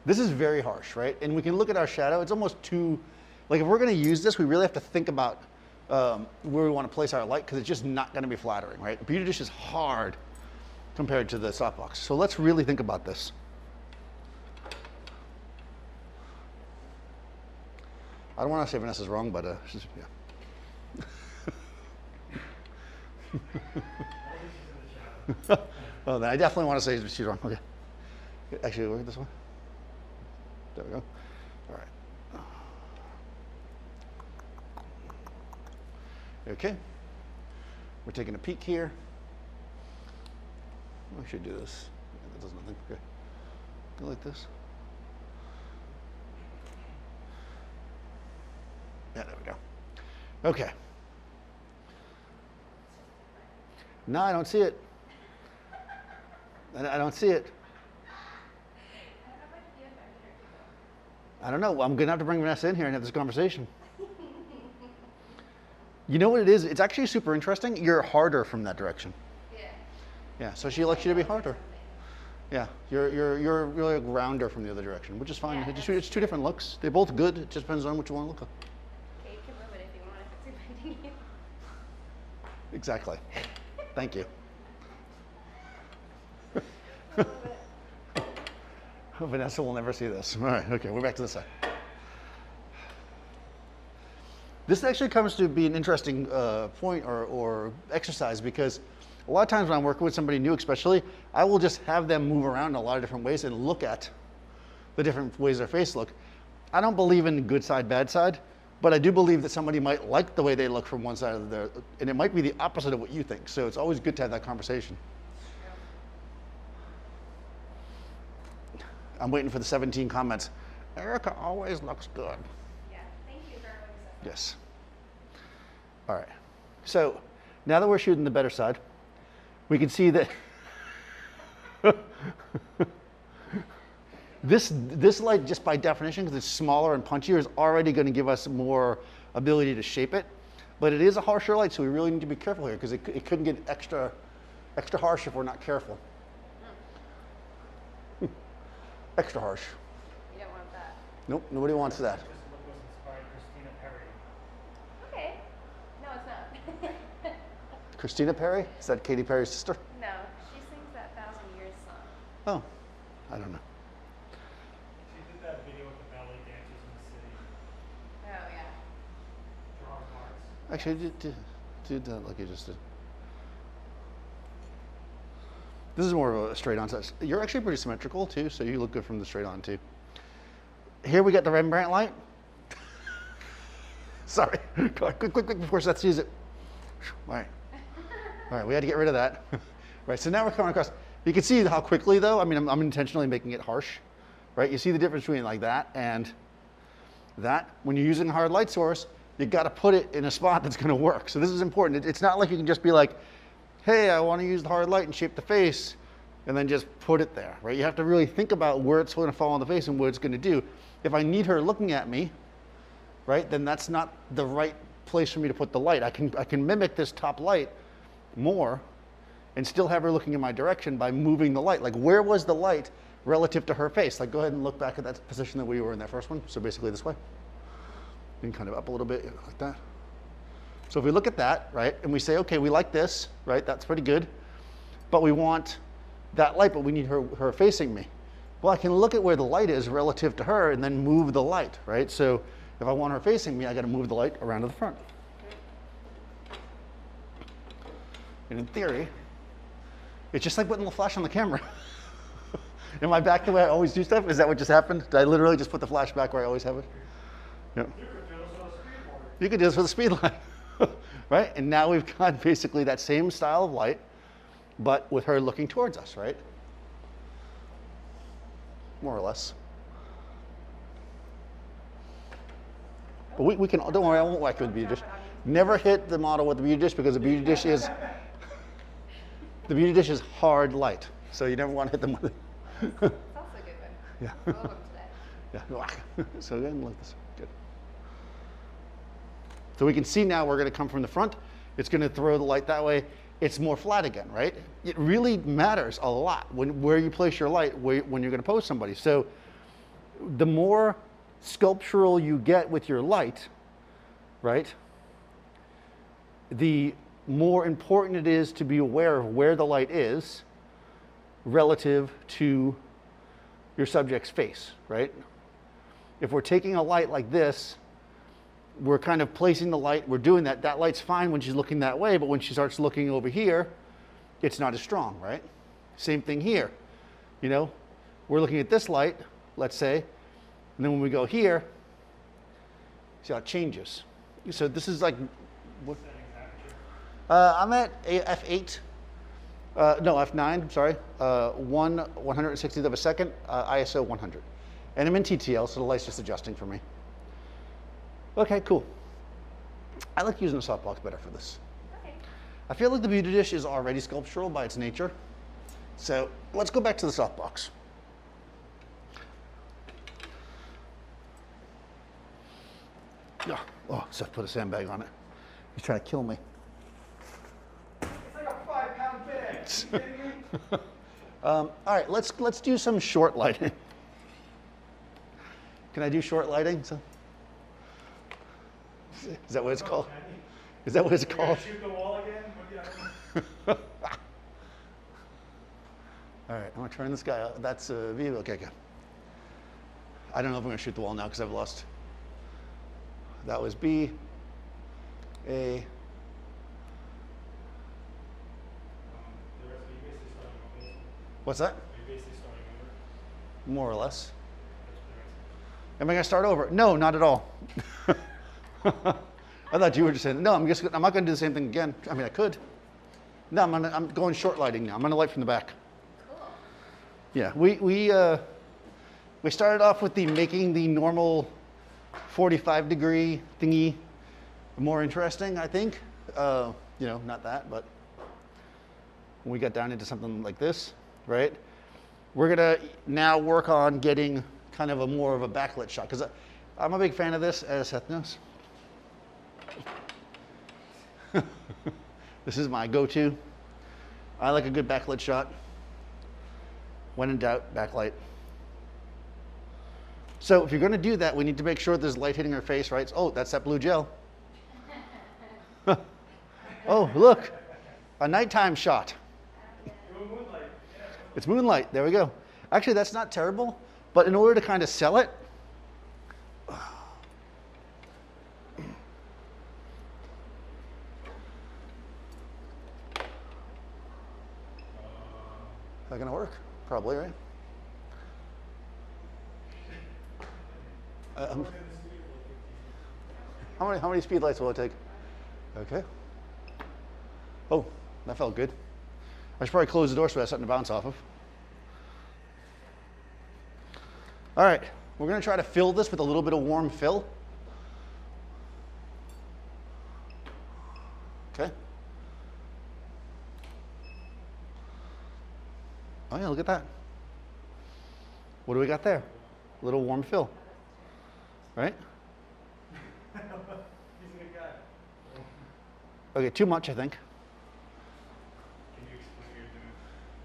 This is very harsh, right? And we can look at our shadow. It's almost too, like if we're going to use this, we really have to think about where we want to place our light because it's just not going to be flattering, right? Beauty dish is hard compared to the softbox. So let's really think about this. I don't want to say Vanessa's wrong, but she's, yeah. Oh, then I definitely want to say she's wrong. Okay. Actually, look at this one. There we go. All right. Okay. We're taking a peek here. I should do this. That does nothing. Okay. Go like this. Yeah, there we go. Okay. No, I don't see it. I don't see it. I don't know. I'm going to have to bring Vanessa in here and have this conversation. You know what it is? It's actually super interesting. You're harder from that direction. Yeah. Yeah, so she likes you to be harder. Yeah, you're really a rounder from the other direction, which is fine. Yeah, It's two different looks. They're both good. It just depends on what you want to look at. Okay, you can move it if you want, if it's offending you. Exactly. Thank you. Vanessa will never see this. All right, okay, we're back to the side. This actually comes to be an interesting point or exercise because a lot of times when I'm working with somebody new especially, I will just have them move around in a lot of different ways and look at the different ways their face look. I don't believe in good side, bad side, but I do believe that somebody might like the way they look from one side of their, and it might be the opposite of what you think. So it's always good to have that conversation. I'm waiting for the 17 comments. Erica always looks good. Yeah, thank you for everyone who said that. Yes. All right. So now that we're shooting the better side, we can see that this light, just by definition, because it's smaller and punchier, is already going to give us more ability to shape it. But it is a harsher light, so we really need to be careful here because it couldn't get extra harsh if we're not careful. Extra harsh. You don't want that. Nope, nobody wants that. This look was inspired Christina Perry. Okay. No, it's not. Christina Perry? Is that Katy Perry's sister? No, she sings that 1,000 Years song. Oh, I don't know. She did that video with the ballet dancers in the city. Oh, yeah. Drawing hearts. Actually, do that like you just did. This is more of a straight on set. You're actually pretty symmetrical too, so you look good from the straight on too. Here we got the Rembrandt light. Sorry, quick, before Seth sees it. All right, we had to get rid of that. Right, so now we're coming across. You can see how quickly though, I mean, I'm intentionally making it harsh, right? You see the difference between like that and that. When you're using a hard light source, you got to put it in a spot that's gonna work. So this is important. It's not like you can just be like, hey, I want to use the hard light and shape the face, and then just put it there, right? You have to really think about where it's going to fall on the face and what it's going to do. If I need her looking at me, right, then that's not the right place for me to put the light. I can mimic this top light more and still have her looking in my direction by moving the light. Like, where was the light relative to her face? Like, go ahead and look back at that position that we were in that first one. So basically this way. And kind of up a little bit, like that. So if we look at that, right, and we say, okay, we like this, right, that's pretty good, but we want that light, but we need her facing me. Well, I can look at where the light is relative to her and then move the light, right? So if I want her facing me, I got to move the light around to the front. And in theory, it's just like putting the flash on the camera. Am I back the way I always do stuff? Is that what just happened? Did I literally just put the flash back where I always have it? Yeah. You could do this with a speed light, right? And now we've got basically that same style of light, but with her looking towards us, right? More or less. But we can, don't worry, I won't whack you with the beauty dish. Never hit the model with the beauty dish because the beauty dish is, hard light. So you never want to hit them with it. It's also a good one. Yeah. Welcome today. Yeah. So again, like this. Good. So we can see now we're going to come from the front. It's going to throw the light that way. It's more flat again, right? It really matters a lot where you place your light when you're going to pose somebody. So the more sculptural you get with your light, right, the more important it is to be aware of where the light is relative to your subject's face, right? If we're taking a light like this, we're kind of placing the light, we're doing that. That light's fine when she's looking that way, but when she starts looking over here, it's not as strong, right? Same thing here. You know, we're looking at this light, let's say, and then when we go here, see how it changes. So this is like, what? I'm at f8, no, f9, sorry, 1/160th of a second, ISO 100. And I'm in TTL, so the light's just adjusting for me. Okay, cool. I like using a softbox better for this. Okay. I feel like the beauty dish is already sculptural by its nature. So let's go back to the softbox. Yeah. Oh, Seth put a sandbag on it. He's trying to kill me. It's like a 5-pound bag. Are you kidding me? All right, let's do some short lighting. Can I do short lighting? So, is that what it's called? Is that what it's We're called? gonna shoot the wall again? What do you- All right, I'm gonna turn this guy up. That's a view. Okay, good. I don't know if I'm gonna shoot the wall now because I've lost. That was B, A. The rest of you basically starting over. What's that? Are you basically starting over? More or less. That's the rest. Am I gonna start over? No, not at all. I thought you were just saying, no, I'm not gonna do the same thing again. I mean, I could. No, I'm going short lighting now. I'm gonna light from the back. Cool. Yeah, we started off with making the normal 45-degree thingy more interesting, I think. You know, not that, but when we got down into something like this, right? We're gonna now work on getting kind of a more of a backlit shot because I'm a big fan of this, as Seth knows. This is my go-to. I like a good backlit shot. When in doubt, backlight. So if you're going to do that, we need to make sure there's light hitting her face, right? Oh, that's that blue gel. Oh, look, a nighttime shot. Moonlight. Yeah. It's moonlight. There we go. Actually, that's not terrible, but in order to kind of sell it, is that going to work? Probably, right? How many speed lights will it take? Okay. Oh, that felt good. I should probably close the door so I have something to bounce off of. All right, we're going to try to fill this with a little bit of warm fill. Okay. Oh yeah, look at that. What do we got there? A little warm fill, right? He's a good guy. Okay, too much, I think. Can you explain what you're doing?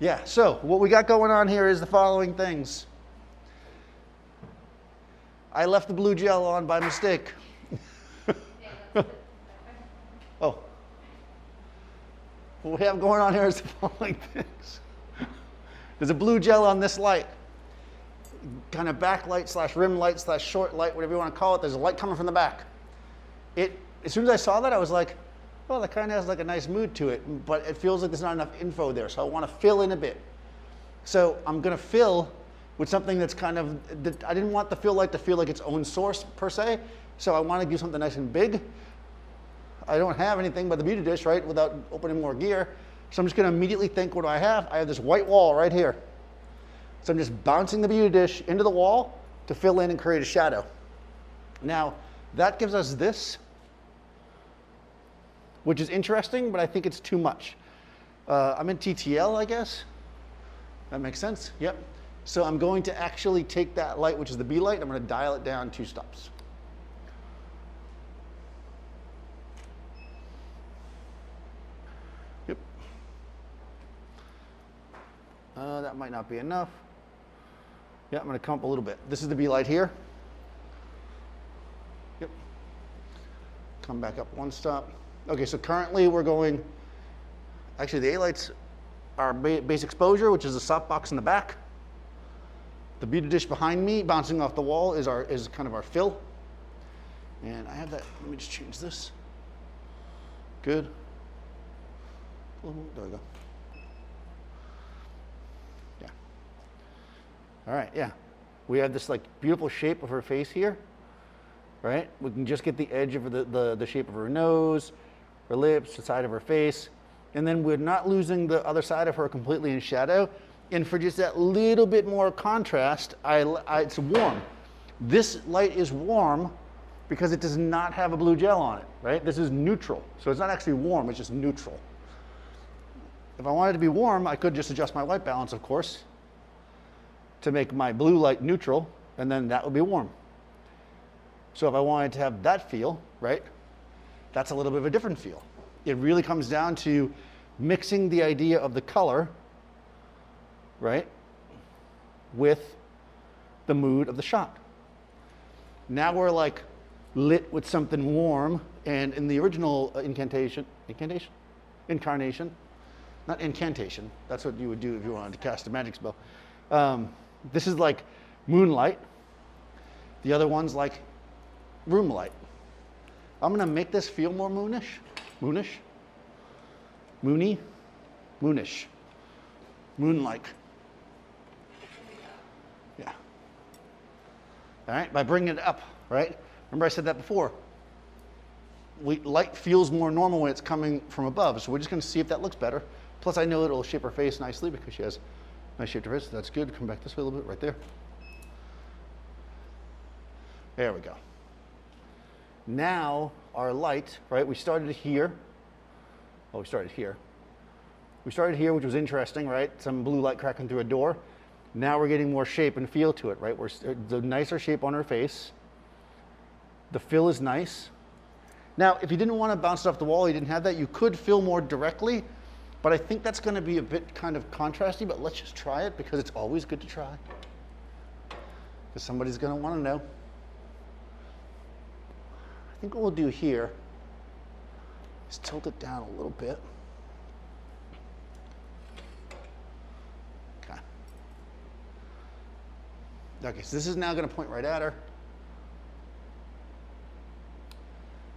Yeah, so what we got going on here is the following things. I left the blue gel on by mistake. Oh. What we have going on here is the following things. There's a blue gel on this light. Kind of backlight slash rim light slash short light, whatever you want to call it. There's a light coming from the back. As soon as I saw that, I was like, well, that kind of has like a nice mood to it, but it feels like there's not enough info there, so I want to fill in a bit. So I'm going to fill with something that's kind of, I didn't want the fill light to feel like its own source per se, so I want to do something nice and big. I don't have anything but the beauty dish, right, without opening more gear. So I'm just going to immediately think, what do I have? I have this white wall right here. So I'm just bouncing the beauty dish into the wall to fill in and create a shadow. Now, that gives us this, which is interesting, but I think it's too much. I'm in TTL, I guess. That makes sense? Yep. So I'm going to actually take that light, which is the B light, I'm going to dial it down 2 stops. Yep. That might not be enough. Yeah, I'm going to come up a little bit. This is the B light here. Yep. Come back up 1 stop. Okay, so currently we're going, actually the A lights are base exposure, which is the softbox in the back. The beauty dish behind me, bouncing off the wall, is kind of our fill. And I have that, let me just change this. Good. There we go. Yeah. All right, yeah. We have this like beautiful shape of her face here, right? We can just get the edge of the shape of her nose, her lips, the side of her face. And then we're not losing the other side of her completely in shadow. And for just that little bit more contrast, it's warm. This light is warm because it does not have a blue gel on it, right? This is neutral. So it's not actually warm, it's just neutral. If I wanted to be warm, I could just adjust my white balance, of course, to make my blue light neutral, and then that would be warm. So if I wanted to have that feel, right, that's a little bit of a different feel. It really comes down to mixing the idea of the color, right, with the mood of the shot. Now we're like lit with something warm, and in the original incarnation, not incantation, that's what you would do if you wanted to cast a magic spell. This is like moonlight. The other one's like room light. I'm gonna make this feel more moonish, moony, moonish, moon-like. Yeah. All right, by bringing it up, right? Remember I said that before. Light feels more normal when it's coming from above, so we're just gonna see if that looks better. Plus I know it'll shape her face nicely because she has nice shaped face. That's good. Come back this way a little bit, right there. There we go. Now our light, right? We started here. Oh, we started here. We started here, which was interesting, right? Some blue light cracking through a door. Now we're getting more shape and feel to it, right? The nicer shape on her face. The fill is nice. Now, if you didn't want to bounce it off the wall, you didn't have that, you could fill more directly, but I think that's going to be a bit kind of contrasty, but let's just try it because it's always good to try. Because somebody's going to want to know. I think what we'll do here is tilt it down a little bit. Okay. Okay, so this is now going to point right at her.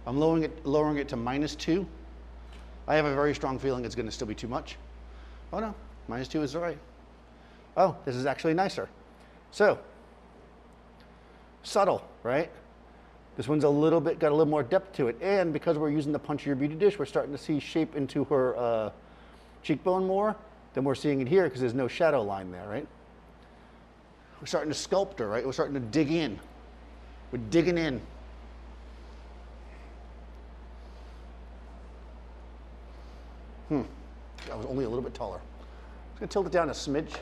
I'm lowering it to -2. I have a very strong feeling it's going to still be too much. Oh no, -2 is all right. Oh, this is actually nicer. So, subtle, right? This one's got a little more depth to it. And because we're using the punchier beauty dish, we're starting to see shape into her cheekbone more than we're seeing it here because there's no shadow line there, right? We're starting to sculpt her, right? We're starting to dig in. We're digging in. I was only a little bit taller. I'm just gonna tilt it down a smidge.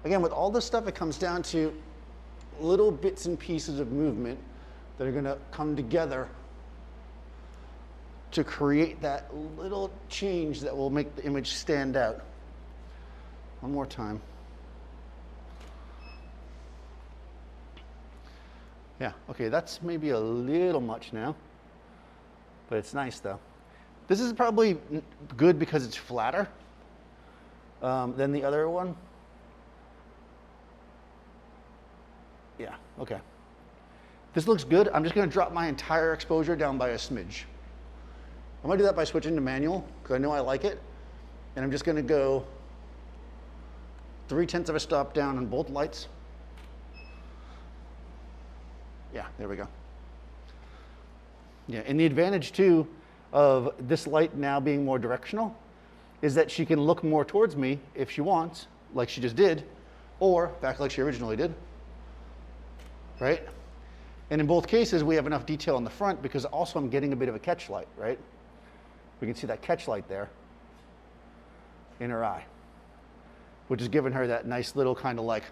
Again, with all this stuff, it comes down to little bits and pieces of movement that are gonna come together to create that little change that will make the image stand out. One more time. Yeah, okay, that's maybe a little much now, but it's nice though. This is probably good because it's flatter than the other one. Yeah, okay. This looks good. I'm just gonna drop my entire exposure down by a smidge. I'm gonna do that by switching to manual, because I know I like it. And I'm just gonna go 3/10 of a stop down on both lights. Yeah, there we go. Yeah, and the advantage too of this light now being more directional is that she can look more towards me if she wants, like she just did, or back like she originally did, right? And in both cases, we have enough detail in the front because also I'm getting a bit of a catch light, right? We can see that catch light there in her eye, which is giving her that nice little kind of like,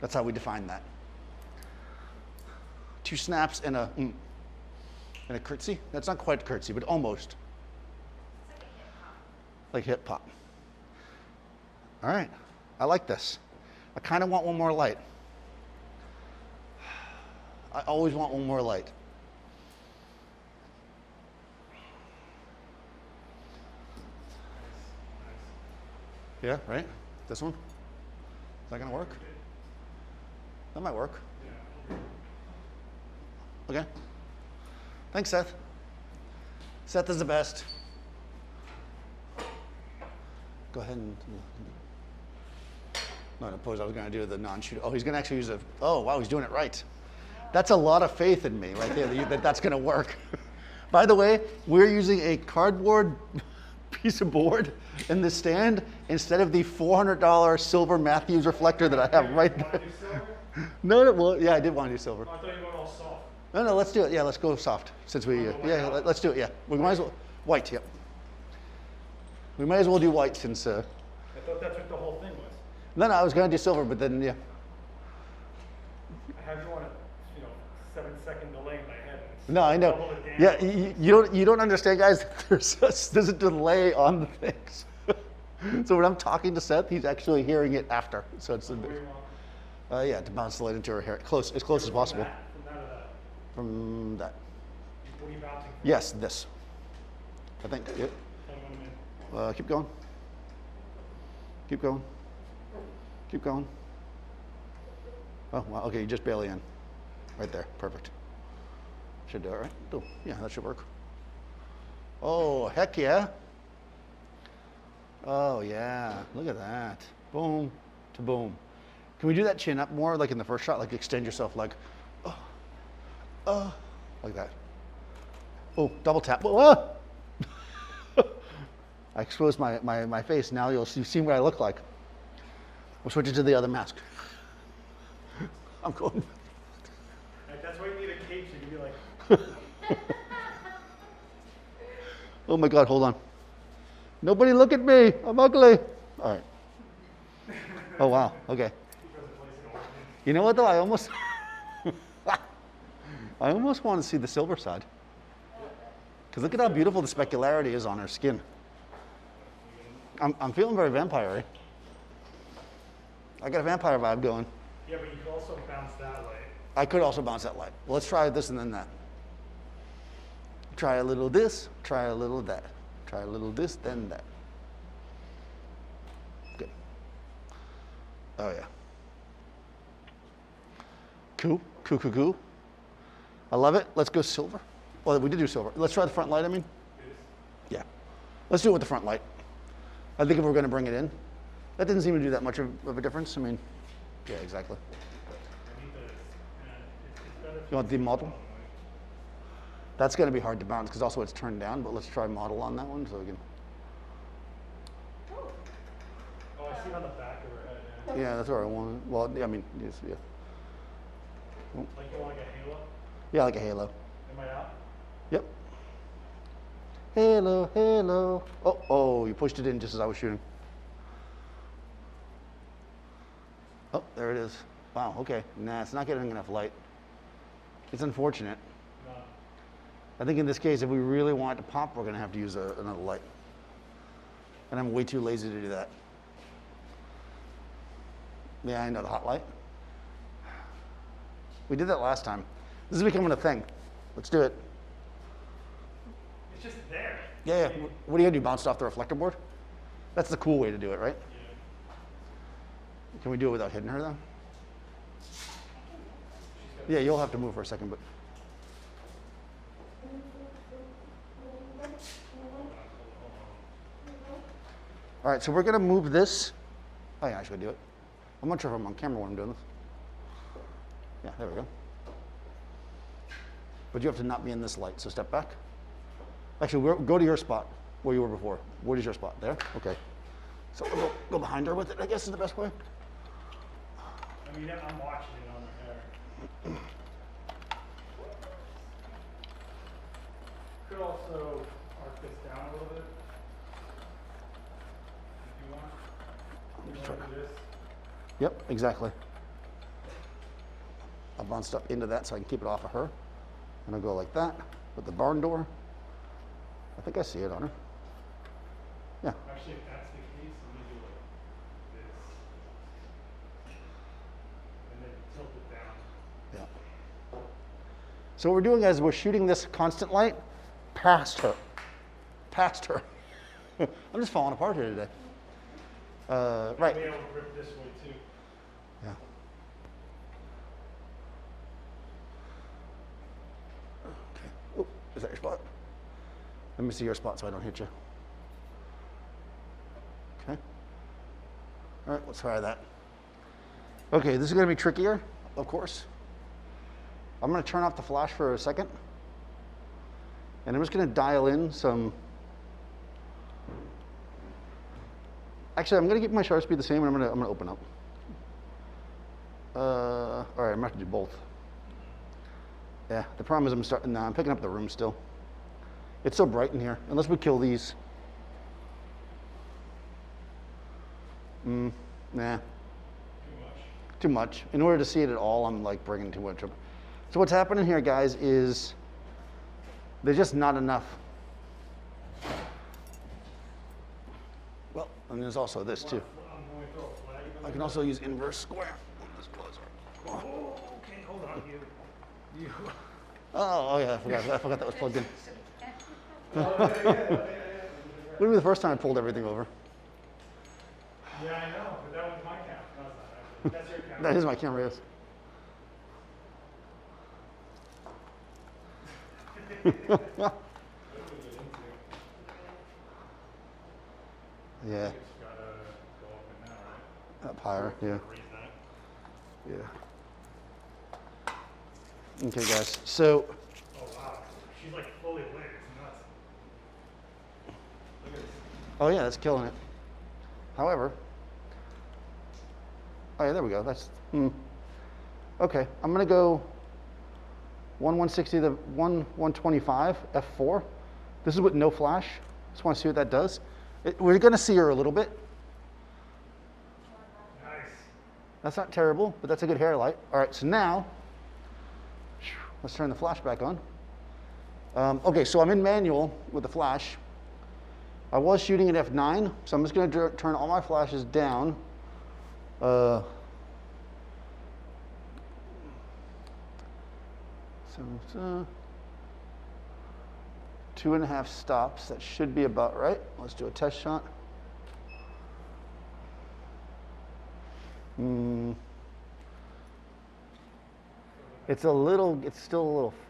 that's how we define that. 2 snaps and a curtsy. That's not quite a curtsy, but almost. Like hip hop. All right, I like this. I kind of want one more light. I always want one more light. Yeah, right? This one? Is that gonna work? That might work. Okay. Thanks, Seth. Seth is the best. Go ahead and. No, I suppose I was going to do the non-shoot. Oh, he's going to actually use a. Oh, wow, he's doing it right. That's a lot of faith in me right there that that's going to work. By the way, we're using a cardboard piece of board in the stand instead of the $400 silver Matthews reflector that I have right there. No, well, yeah, I did want to do silver. I thought you were going all soft. No, let's do it. Yeah, let's go soft. Since we, let's do it. Yeah, we might as well. White, yep. We might as well do white since. I thought that's what the whole thing was. No, I was going to do silver, but then, yeah. I had you on a 7-second delay in my head. No, I know. Yeah, you don't understand, guys. There's a delay on the things. So when I'm talking to Seth, he's actually hearing it after. So it's a bit. Yeah, to bounce the light into her hair, as close as possible. From that. What are you bouncing from? Yes, this. I think. Yep. Keep going. Keep going. Keep going. Oh, wow. Okay, you just barely in. Right there. Perfect. Should do it, right? Oh, yeah, that should work. Oh, heck yeah. Oh, yeah. Look at that. Boom to boom. Can we do that chin up more, like in the first shot? Like extend yourself, like, like that. Oh, double tap. Whoa. I exposed my face. Now you'll see what I look like. We'll switch it to the other mask. I'm going. That's why you need a cape so you can be like. Oh my God, hold on. Nobody look at me. I'm ugly. All right. Oh, wow. Okay. You know what, though? I almost want to see the silver side. Because look at how beautiful the specularity is on her skin. I'm feeling very vampire-y. I got a vampire vibe going. Yeah, but you could also bounce that light. I could also bounce that light. Well, let's try this and then that. Try a little this, try a little that. Try a little this, then that. Good. Oh, yeah. Cool, cool, cool, cool. I love it. Let's go silver. Well, we did do silver. Let's try the front light, I mean. Yeah. Let's do it with the front light. I think if we're going to bring it in. That didn't seem to do that much of a difference. I mean, yeah, exactly. You want the model? That's going to be hard to bounce because also it's turned down, but let's try model on that one so we can. Oh, I see it on the back of her head. Yeah, that's what I want. Well, I mean, yes, yeah. Like you want like a halo? Yeah, like a halo. Am I out? Yep. Halo, halo. Oh, you pushed it in just as I was shooting. Oh, there it is. Wow, okay. Nah, it's not getting enough light. It's unfortunate. No. I think in this case, if we really want it to pop, we're going to have to use another light. And I'm way too lazy to do that. Yeah, I know the hot light. We did that last time. This is becoming a thing. Let's do it. It's just there. Yeah, yeah. What are you going to do, bounce it off the reflector board? That's the cool way to do it, right? Yeah. Can we do it without hitting her, though? Yeah, you'll have to move for a second, but... All right, so we're going to move this. Oh, yeah, I should do it. I'm not sure if I'm on camera when I'm doing this. Yeah, there we go. But you have to not be in this light, so step back. Actually, go to your spot where you were before. What is your spot? There? Okay. So we'll go behind her with it, I guess is the best way. I mean, I'm watching it on the hair. Could also arc this down a little bit. If you want. You want to do this? Yep, exactly. I bounced up into that so I can keep it off of her. And I'll go like that with the barn door. I think I see it on her. Yeah. Actually, if that's the case, let me do like this. And then tilt it down. Yeah. So what we're doing is we're shooting this constant light past her. Past her. I'm just falling apart here today. Right. Be able to grip this way too. Yeah. Okay. Oh, is that your spot? Let me see your spot so I don't hit you. Okay. All right, let's try that. Okay, this is going to be trickier, of course. I'm going to turn off the flash for a second. And I'm just going to dial in some... Actually, I'm going to keep my shutter speed the same, and I'm going to open up. All right, I'm going to have to do both. Yeah, the problem is I'm picking up the room still. It's so bright in here, unless we kill these. Nah. Too much. Too much. In order to see it at all, I'm like bringing too much up. So what's happening here, guys, is there's just not enough. Well, and there's also this too. I'm going to throw a flag. I can also use inverse square. Oh, okay, hold on. You. Oh yeah, I forgot that was plugged in. Yeah. Would be the first time I pulled everything over. Yeah, I know, but that one's my camera. No, it's not actually. That's your camera. That is my camera, yes. Yeah. It's gotta go up and down, right? Up higher, yeah. Raise that. Yeah. Okay, guys. So, Oh wow, she's like fully lit. It's nuts. Look at this. oh yeah, that's killing it. However, oh yeah, there we go. That's okay. I'm gonna go 1/160 to 1/125 f4. This is with no flash. Just want to see what that does. We're gonna see her a little bit. Nice. That's not terrible, but that's a good hair light. All right, so now let's turn the flash back on. Okay, so I'm in manual with the flash. I was shooting at f9, so I'm just going to turn all my flashes down. So 2.5 stops. That should be about right. Let's do a test shot. It's still a little,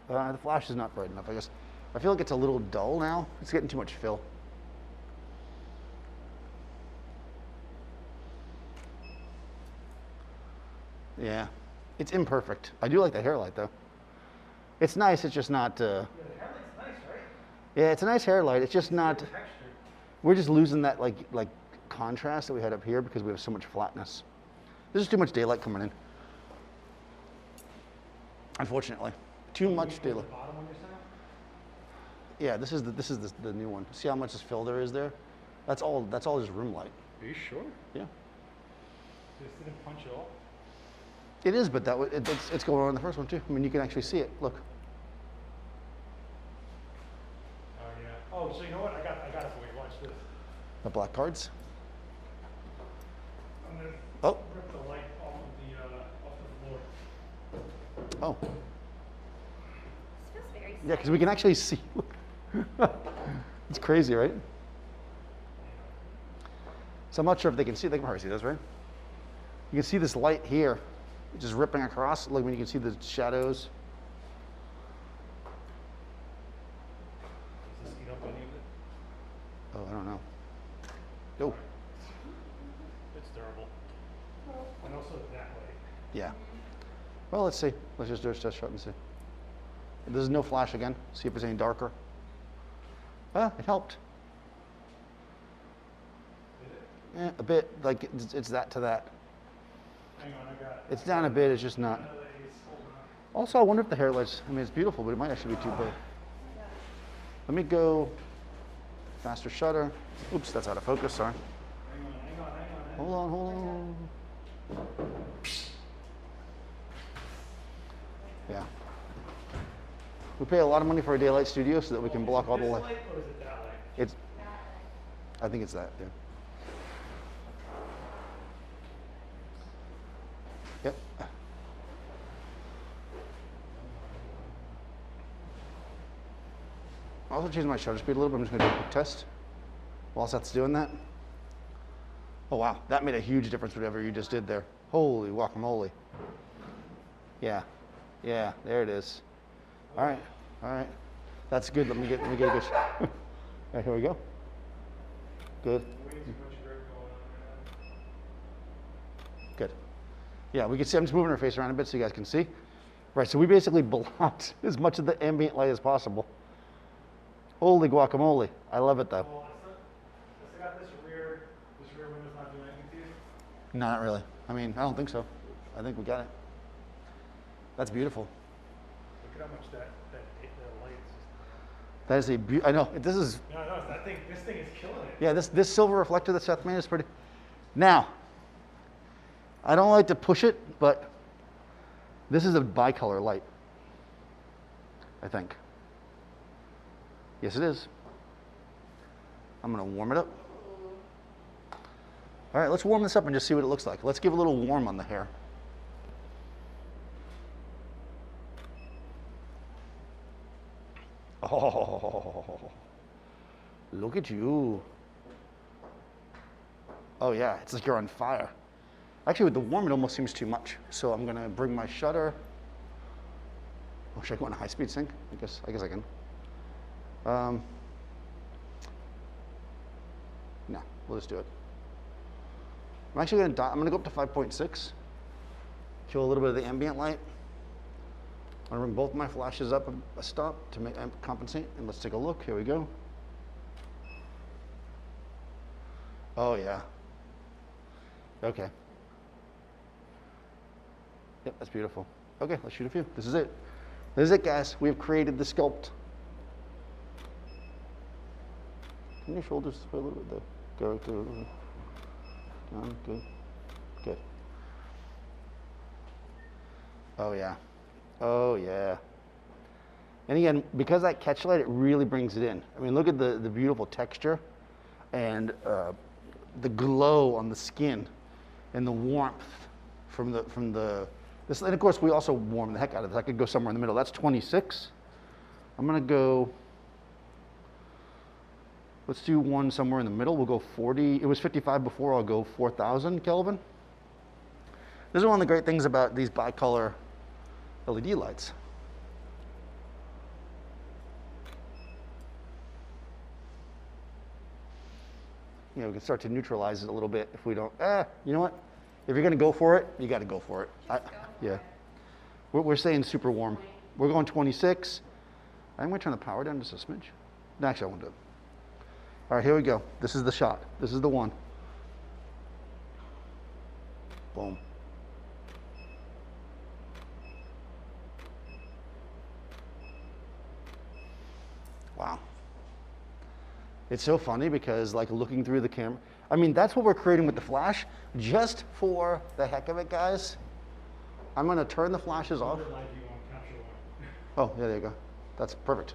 the flash is not bright enough, I guess. I feel like it's a little dull now. It's getting too much fill. Yeah, it's imperfect. I do like the hair light though. It's nice, it's just not, Yeah, the hairlight's nice, right? yeah, it's a nice hair light. It's just not, Texture. we're just losing that like contrast that we had up here because we have so much flatness. There's just too much daylight coming in. Unfortunately, too much The daylight. bottom one you're saying? Yeah, this is the new one. See how much this fill there is there? That's all just room light. Are you sure? Yeah. This didn't punch at all? It is, but it's going on in the first one too. I mean, you can actually see it. Look. Oh, so you know what? I got it for you. Watch this. The black cards. I'm gonna Oh. rip the light off of the floor. Oh. This feels very Yeah, because we can actually see. It's crazy, right? So I'm not sure if they can see. They can probably see this, right? You can see this light here, just ripping across. Like when you can see the shadows. Does this eat up any of it? Oh, I don't know. Oh, It's durable. And also that way. yeah. Well, let's see. Let's just do a test shot and see. There's no flash again. See if it's any darker. Ah, it helped. Did it? Yeah, a bit. Like it's that to that. Hang on, I got it. It's down a bit. It's just not. Another ace. Hold on. Also, I wonder if the hair lights. I mean, it's beautiful, but it might actually be too big. Let me go faster shutter. Oops, that's out of focus. Sorry. Hang on. Hold on, hold on. Yeah. We pay a lot of money for a daylight studio so that we can block all the This light. light or is it that light? It's. I think it's that. Yeah. Yep. I'll also change my shutter speed a little bit. I'm just going to do a quick test. Whilst that's doing that. Oh wow, that made a huge difference. Whatever you just did there. Holy guacamole. Yeah, yeah, there it is. All right, all right. That's good. Let me get a good. All right, here we go. Good. Way too much dirt going on right now. Good. Yeah, we can see. I'm just moving her face around a bit so you guys can see. Right. So we basically blocked as much of the ambient light as possible. Holy guacamole! I love it though. Well, I still got this rear window's not doing anything to you? No, not really. I mean, I don't think so. I think we got it. That's beautiful. Look at how much that light is. That is I know. This is. No, this thing is killing it. Yeah, this silver reflector that Seth made is pretty. Now, I don't like to push it, but this is a bicolor light, I think. Yes, it is. I'm going to warm it up. All right, let's warm this up and just see what it looks like. Let's give a little warm on the hair. Oh, look at you. Oh yeah, it's like you're on fire. Actually, with the warm, it almost seems too much. So I'm gonna bring my shutter. Oh, should I go on a high-speed sync? I guess I can. No, we'll just do it. I'm actually I'm gonna go up to 5.6. Kill a little bit of the ambient light. I'm gonna bring both my flashes up a stop to compensate. And let's take a look. Here we go. Oh yeah. Okay. Yep, that's beautiful. Okay, let's shoot a few. This is it. This is it, guys. We have created the sculpt. Can your shoulders put a little bit there? Go to down. Good. Good. Oh yeah. Oh yeah. And again, because that catch light, it really brings it in. I mean, look at the beautiful texture and the glow on the skin and the warmth from this. And of course, we also warm the heck out of this. I could go somewhere in the middle. That's 26. I'm gonna go. Let's do one somewhere in the middle. We'll go 40. It was 55 before. I'll go 4,000 Kelvin. This is one of the great things about these bicolor LED lights. You know, we can start to neutralize it a little bit if we don't. You know what? If you're going to go for it, you got to go for it. Yeah. We're staying super warm. We're going 26. I'm going to turn the power down just a smidge. No, actually, I won't do it. All right, here we go. This is the shot. This is the one. Boom. Wow. It's so funny because like looking through the camera, I mean, that's what we're creating with the flash. Just for the heck of it, guys, I'm going to turn the flashes off. Oh, yeah, there you go. That's perfect.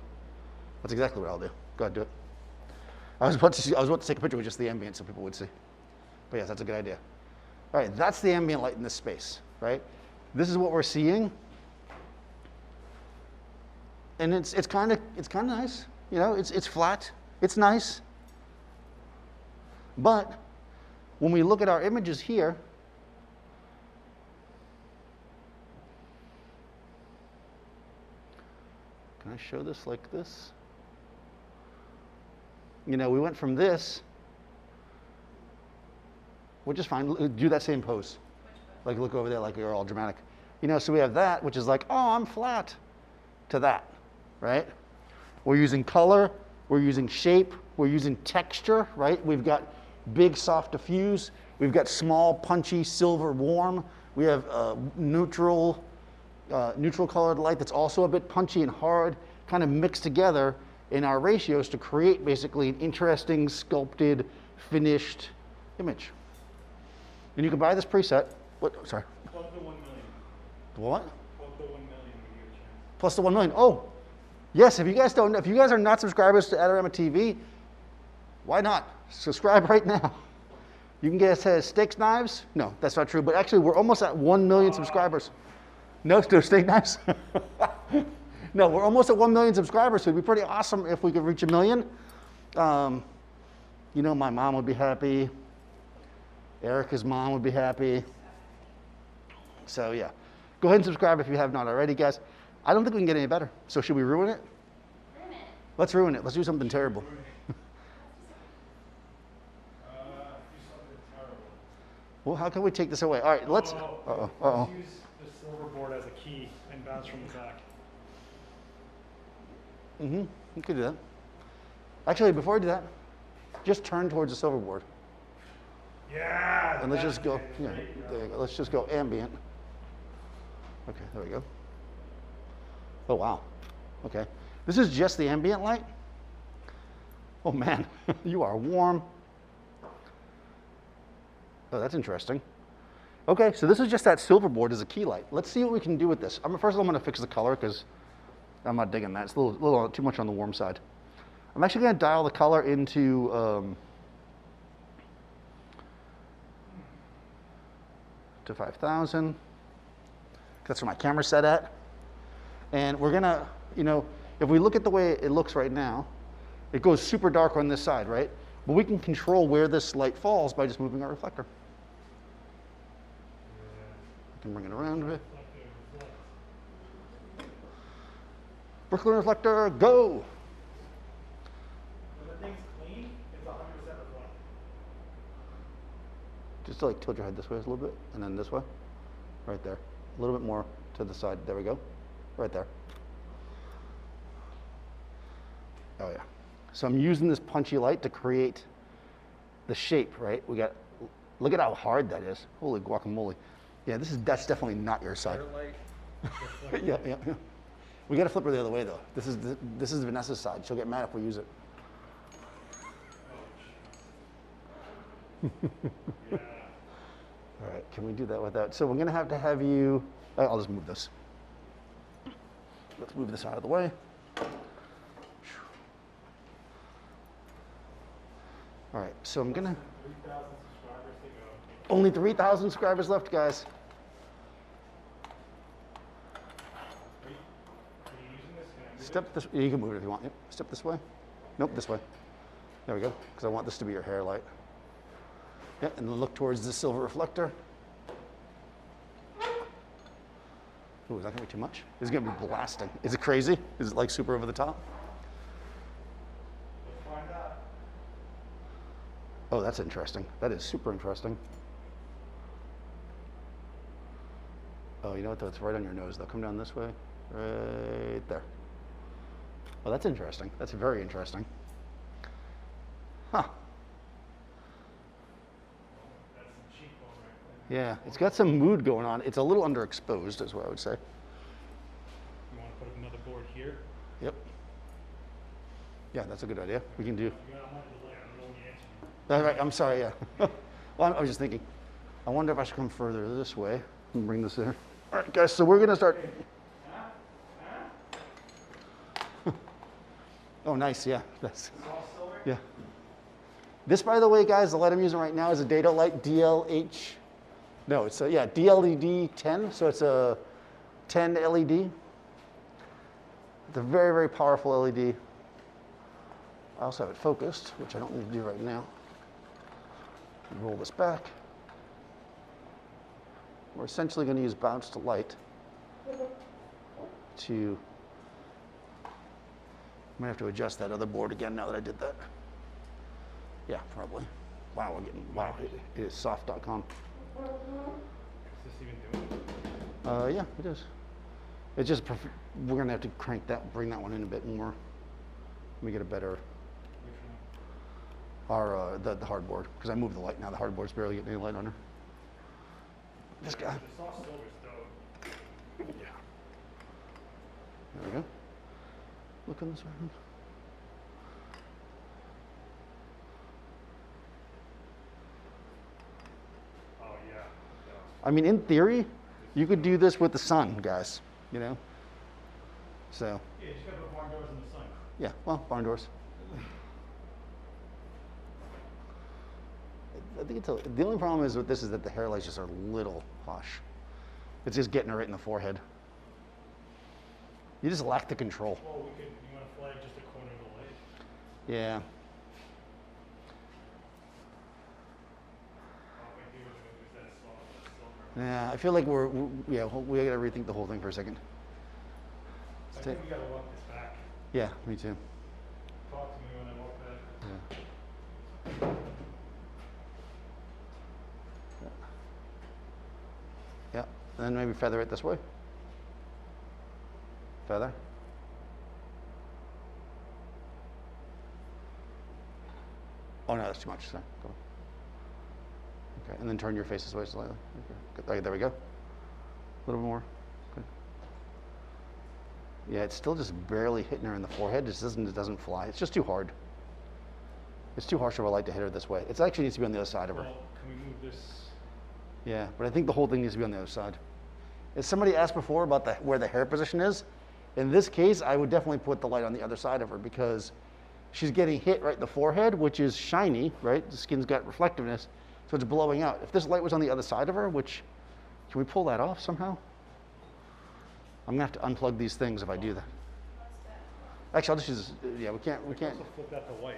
That's exactly what I'll do. Go ahead, do it. I was about to take a picture with just the ambient so people would see. But yes, that's a good idea. All right, that's the ambient light in this space, right? This is what we're seeing. And it's kind of nice. You know, it's flat. It's nice. But when we look at our images here, can I show this like this? You know, we went from this, which is fine. Do that same pose. Like look over there like you're all dramatic. You know, so we have that, which is like, oh, I'm flat, to that, right? We're using color, we're using shape, we're using texture, right? We've got big soft diffuse, we've got small punchy silver warm, we have neutral colored light that's also a bit punchy and hard, kind of mixed together in our ratios to create basically an interesting, sculpted, finished image. And you can buy this preset. What? Sorry. Plus the 1 million. What? Plus the 1 million when you get a chance. Plus the 1 million. Oh, yes. If you guys are not subscribers to Adorama TV, why not? Subscribe right now. You can get us steak knives. No, that's not true. But actually, we're almost at 1 million subscribers. No steak knives. No, we're almost at 1 million subscribers, so it'd be pretty awesome if we could reach 1 million. You know, my mom would be happy. Erica's mom would be happy. So yeah, go ahead and subscribe if you have not already, guys. I don't think we can get any better. So should we ruin it? Ruin it. Let's ruin it. Let's do something terrible. Do something terrible. Well, how can we take this away? All right, let's. Let's use the silver board as a key and bounce from the back. Mm-hmm. You could do that. Actually, before I do that, just turn towards the silver board. Yeah. And let's that's just go. it. Yeah, There you go. there you go. Let's just go ambient. Okay, there we go. Oh wow. Okay, this is just the ambient light. Oh man, you are warm. Oh, that's interesting. Okay, so this is just that silver board as a key light. Let's see what we can do with this. First of all, I'm going to fix the color because I'm not digging that. It's a little too much on the warm side. I'm actually going to dial the color into to 5,000. That's where my camera's set at. And we're going to, you know, if we look at the way it looks right now, it goes super dark on this side, right? But we can control where this light falls by just moving our reflector. I can bring it around a bit. Brooklyn reflector, go! When the thing's clean, it's 100% reflect. Just like tilt your head this way a little bit, and then this way. Right there. A little bit more to the side. There we go. Right there. Oh yeah. So I'm using this punchy light to create the shape, right? Look at how hard that is. Holy guacamole. Yeah, that's definitely not your side. Yeah. We got to flip her the other way though. This is Vanessa's side. She'll get mad if we use it. Yeah. All right, can we do that without? So we're going to have you, I'll just move this. Let's move this out of the way. All right, so I'm going to, 3,000 subscribers to go. only 3,000 subscribers left, guys. Are you using this? Can I move Step this, you can move it if you want. Yep. Step this way. Nope, this way. There we go, because I want this to be your hair light. Yeah, and then look towards the silver reflector. Ooh, is that gonna be too much? Is it gonna be blasting? Is it crazy? Is it like super over the top? Let's find out. Oh, that's interesting. That is super interesting. Oh, you know what though? It's right on your nose though. Come down this way. Right there. Oh, that's interesting. That's very interesting. Huh. That's some cheekbone right there. Yeah, it's got some mood going on. It's a little underexposed, is what I would say. You want to put another board here? Yep. Yeah, that's a good idea. We can do. You got one delay. I don't know when you answer. All right, I'm sorry, yeah. Well, I was just thinking, I wonder if I should come further this way and bring this there. All right, guys, so we're going to start. Oh, nice, yeah. That's, It's all silver? yeah. This, by the way, guys, the light I'm using right now is a data light DLH. No, it's a, yeah, DLED 10, so it's a 10 LED. It's a very, very powerful LED. I also have it focused, which I don't need to do right now. Roll this back. We're essentially going to use bounced light to, I'm going to have to adjust that other board again now that I did that. Yeah, probably. Wow, we're getting, wow, it is soft.com. Is this even doing it? Yeah, it is. It's just, we're going to have to crank that, bring that one in a bit more. Let me get a better, Which one? the hardboard, because I moved the light now. The hardboard's barely getting any light on her. This guy. The soft silver's dope. Yeah. There we go. Look on this one. Oh, yeah. I mean, in theory, you could do this with the sun, guys, you know? So, Yeah, you just gotta put barn doors in the sun. yeah, well, barn doors. I think the only problem is with this is that the hair lights just are a little harsh. It's just getting her right in the forehead. You just lack the control. Well, you want to flag just a corner of the light? Yeah. Oh, wait, you were going to use that silver. Yeah, I feel like we got to rethink the whole thing for a second. I think we gotta walk this back. Yeah, me too. Talk to me when I walk back. Yeah. Yeah, and then maybe feather it this way. Feather. Oh no, that's too much. Sorry. Go on. Okay, and then turn your face this way slightly. Okay. Okay, there we go. A little more. Okay. Yeah, it's still just barely hitting her in the forehead. It doesn't fly. It's just too hard. It's too harsh of a light to hit her this way. It actually needs to be on the other side of her. Well, can we move this? Yeah, but I think the whole thing needs to be on the other side. As somebody asked before about where the hair position is, in this case, I would definitely put the light on the other side of her because she's getting hit right in the forehead, which is shiny, right? The skin's got reflectiveness, so it's blowing out. If this light was on the other side of her, which, can we pull that off somehow? I'm gonna have to unplug these things if I do that. Actually, I'll just use, yeah, we can't. Also flip that to white.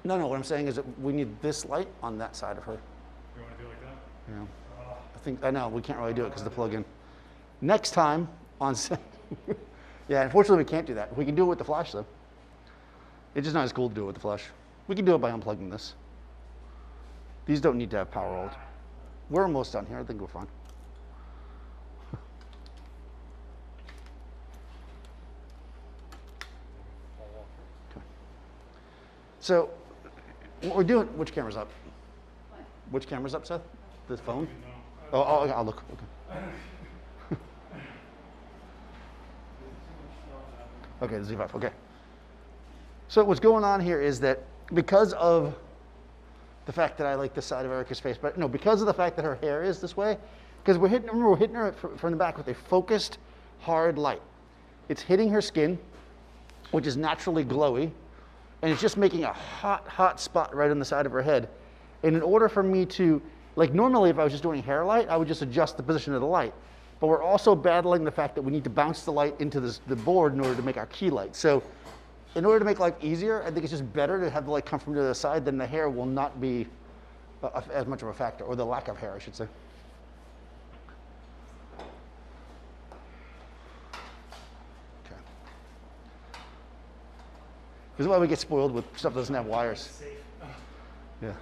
No, what I'm saying is that we need this light on that side of her. You want to do it like that? Yeah. I know, we can't really do it because of the plug-in. Next time on set, yeah, unfortunately we can't do that. We can do it with the flash though. It's just not as cool to do it with the flash. We can do it by unplugging this. These don't need to have power hold. We're almost done here, I think we're fine. Okay. So, what we're doing, which camera's up? Which camera's up, Seth? The phone? No. Oh, okay, I'll look. Okay. Okay, the Z5, okay. So what's going on here is that because of the fact that I like this side of Erica's face, but no, because of the fact that her hair is this way, because we're hitting her from the back with a focused, hard light. It's hitting her skin, which is naturally glowy, and it's just making a hot, hot spot right on the side of her head. And in order for me to, like normally if I was just doing hair light, I would just adjust the position of the light. But we're also battling the fact that we need to bounce the light into the board in order to make our key light. So in order to make life easier, I think it's just better to have the light come from the other side, then the hair will not be as much of a factor, or the lack of hair, I should say. Okay. This is why we get spoiled with stuff that doesn't have wires. Safe. Yeah.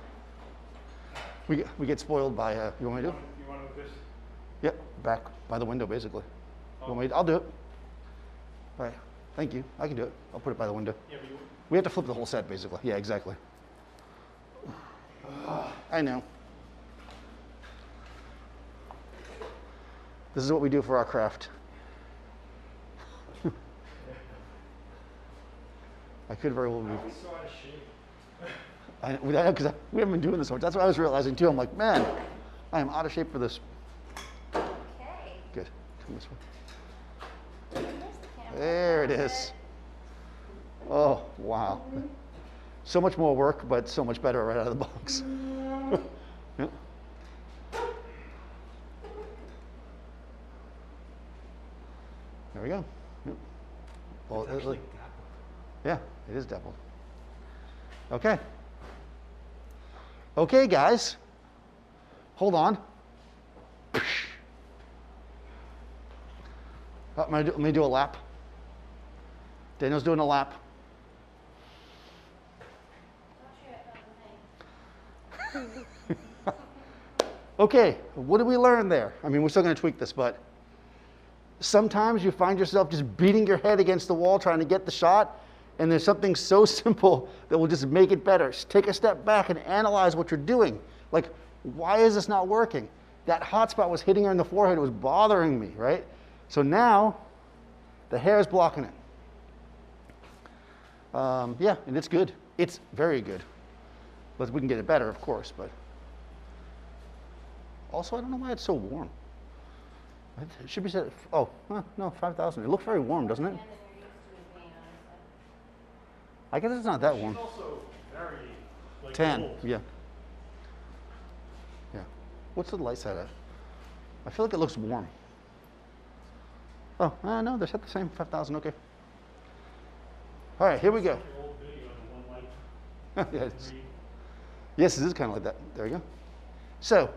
We get spoiled by, you want me to do it? You want to move this? Yep, back by the window, basically. You want me to, I'll do it. All right, thank you. I can do it. I'll put it by the window. Yeah, but you, We have to flip the whole set, basically. Yeah, exactly. I know. This is what we do for our craft. I could very well be. I was so out of shape. I know, because we haven't been doing this much. That's what I was realizing too. I'm like, man, I am out of shape for this. Okay. Good. Come this way. There's the camera. There it is. Oh, wow. So much more work, but so much better right out of the box. Yep. There we go. Yep. Well, It's actually dappled. yeah, it is dappled. Okay. Okay, guys. Hold on. Let me do a lap. Daniel's doing a lap. Okay, what did we learn there? I mean, we're still going to tweak this, but sometimes you find yourself just beating your head against the wall trying to get the shot, and there's something so simple that will just make it better. Just take a step back and analyze what you're doing. Like, why is this not working? That hot spot was hitting her in the forehead. It was bothering me, right? So now the hair is blocking it. Yeah, and it's good. It's very good. But we can get it better, of course. But also, I don't know why it's so warm. It should be set. Oh, no, 5,000. It looks very warm, doesn't it? I guess it's not that warm. She's also very, like, 10. old. Yeah. Yeah. What's the light set at? I feel like it looks warm. Oh, no, they're set the same. 5,000. Okay. All right, here we go. It's like your old video on the one light. Yeah, it's- Read. yes, it is kind of like that. There we go. So,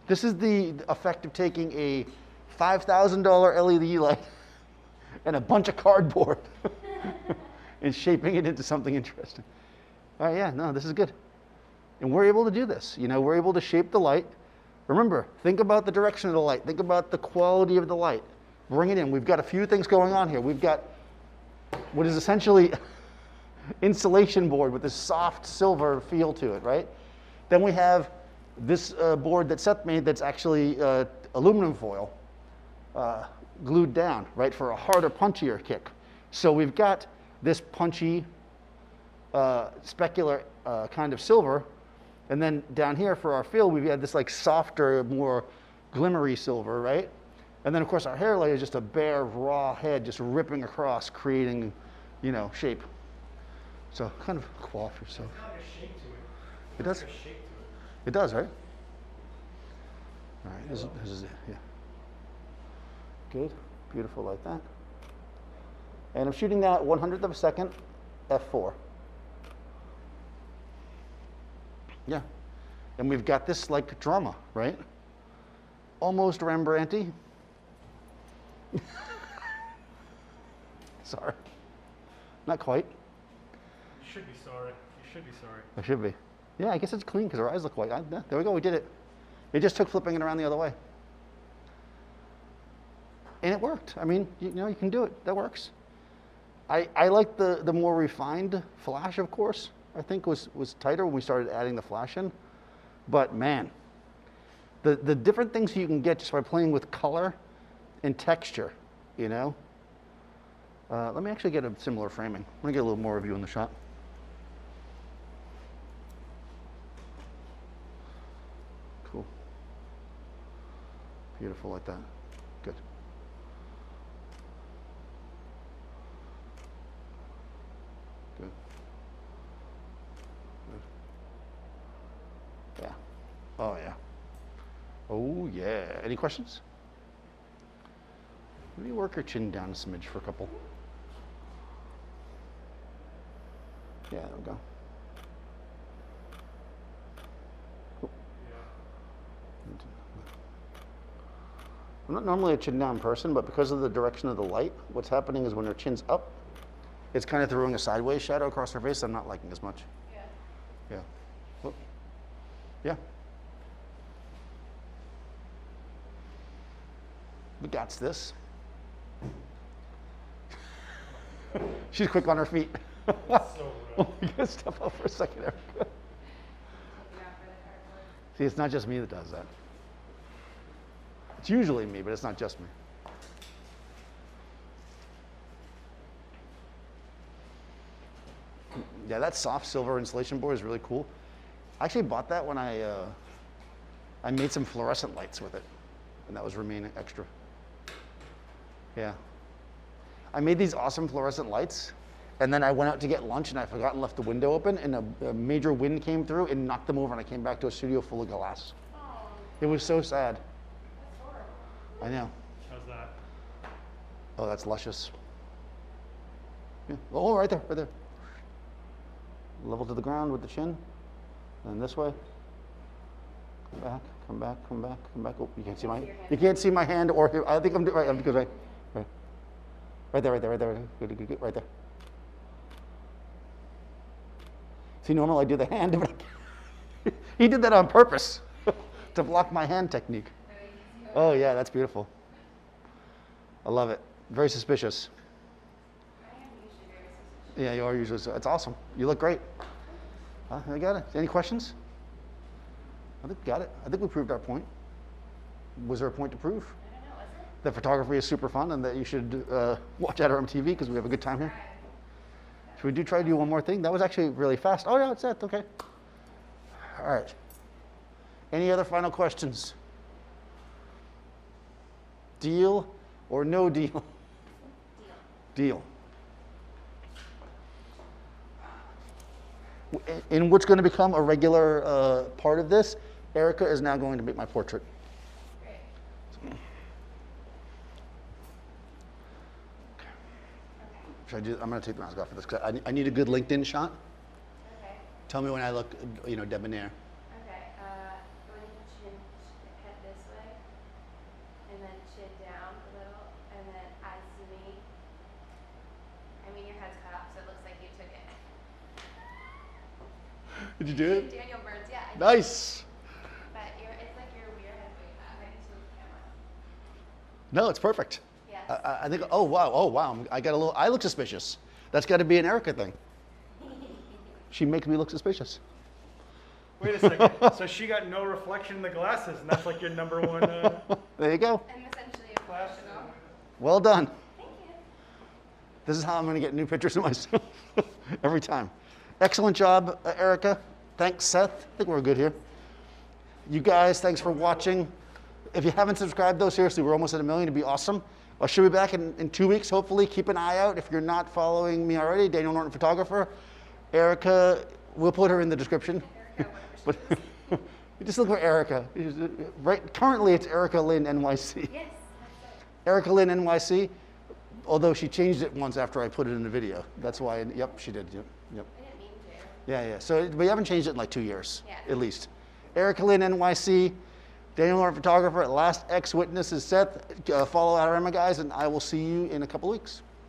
this is the effect of taking a $5,000 LED light and a bunch of cardboard and shaping it into something interesting. All right, yeah, no, this is good. And we're able to do this. You know, we're able to shape the light. Remember, think about the direction of the light. Think about the quality of the light. Bring it in. We've got a few things going on here. We've got what is essentially insulation board with this soft silver feel to it, right? Then we have this board that Seth made that's actually aluminum foil glued down, right, for a harder, punchier kick. So we've got this punchy, specular kind of silver, and then down here for our feel, we've had this like softer, more glimmery silver, right? And then of course our hair layer is just a bare, raw head just ripping across, creating, you know, shape. So kind of quaff yourself. It's got like a shape to it. It does? Like a shape to it. It does, right? All right, this is it, yeah. Good, beautiful like that. And I'm shooting that 100th of a second, f4. Yeah, and we've got this like drama, right? Almost Rembrandt-y. Sorry, not quite. You should be sorry. You should be sorry. I should be. Yeah, I guess it's clean because our eyes look white. Yeah, there we go, we did it. It just took flipping it around the other way. And it worked. I mean, you know, you can do it. That works. I like the more refined flash, of course. I think was tighter when we started adding the flash in. But man, the different things you can get just by playing with color and texture, you know. Let me actually get a similar framing. I'm gonna get a little more of you in the shot. Cool. Beautiful like that. Good. Good. Good. Yeah. Oh yeah. Oh yeah. Any questions? Maybe work your chin down a smidge for a couple. Yeah, there we go. Cool. I'm not normally a chin down person, but because of the direction of the light, what's happening is when her chin's up, it's kind of throwing a sideways shadow across her face I'm not liking as much. Yeah. Yeah. Whoop. Yeah. We got this. She's quick on her feet. So Oh, you gotta step up for a second, Erica. See, it's not just me that does that. It's usually me, but it's not just me. Yeah, that soft silver insulation board is really cool. I actually bought that when I made some fluorescent lights with it, and that was remaining extra. Yeah. I made these awesome fluorescent lights, and then I went out to get lunch, and I forgot and left the window open, and a major wind came through and knocked them over, and I came back to a studio full of glass. Oh, It was so sad. that's horrible. I know. How's that? Oh, that's luscious. Yeah. Oh, right there, right there. Level to the ground with the chin, and this way. Come back, come back, come back, come back. Oh, you can't see you can't see my hand, or I think I'm right. I'm good, right, right there, right there, right there. Good, good, good, right there. See, normally I do the hand, but he did that on purpose to block my hand technique. Oh yeah, that's beautiful. I love it. Very suspicious. I am usually very suspicious. Yeah, you are usually. So it's awesome. You look great. I got it. Any questions? I think we got it. I think we proved our point. Was there a point to prove? I don't know, was it? That photography is super fun and that you should watch Adorama TV because we have a good time here. Should we try to do one more thing? That was actually really fast. Oh yeah, it's that. Okay. All right. Any other final questions? Deal or no deal? Deal. In what's going to become a regular part of this, Erica is now going to make my portrait. Great. Should I do? I'm going to take the mask off for this because I need a good LinkedIn shot. Okay. Tell me when I look, debonair. Okay. Go ahead and chin head this way, and then chin down a little, and then eyes to me. I mean, your head's cut off, so it looks like you took it. Did you do it? Daniel Burns, yeah. I did. Nice. But it's like your weird head way back. I need to move the camera. No, it's perfect. Yes. I think. Oh wow. I got a little. I look suspicious. That's got to be an Erica thing. She makes me look suspicious. Wait a second. So she got no reflection in the glasses, and that's like your number one. There you go. I'm essentially a professional. Well done. Thank you. This is how I'm going to get new pictures of myself every time. Excellent job, Erica. Thanks, Seth. I think we're good here. You guys, thanks for watching. If you haven't subscribed, though, seriously, we're almost at 1 million. It'd be awesome. I should be back in 2 weeks, hopefully. Keep an eye out. If you're not following me already, Daniel Norton Photographer. Erica, we'll put her in the description. Erica, But you just look for Erica. Right, currently, it's Erica Lynn NYC. Yes, that's it. Erica Lynn NYC, although she changed it once after I put it in the video. That's why, yep, she did. Yep. I didn't mean to. Yeah. So we haven't changed it in like 2 years, Yeah. at least. Erica Lynn NYC, Daniel Norton Photographer, Last Ex Witness is Seth. Follow Adorama, guys, and I will see you in a couple weeks.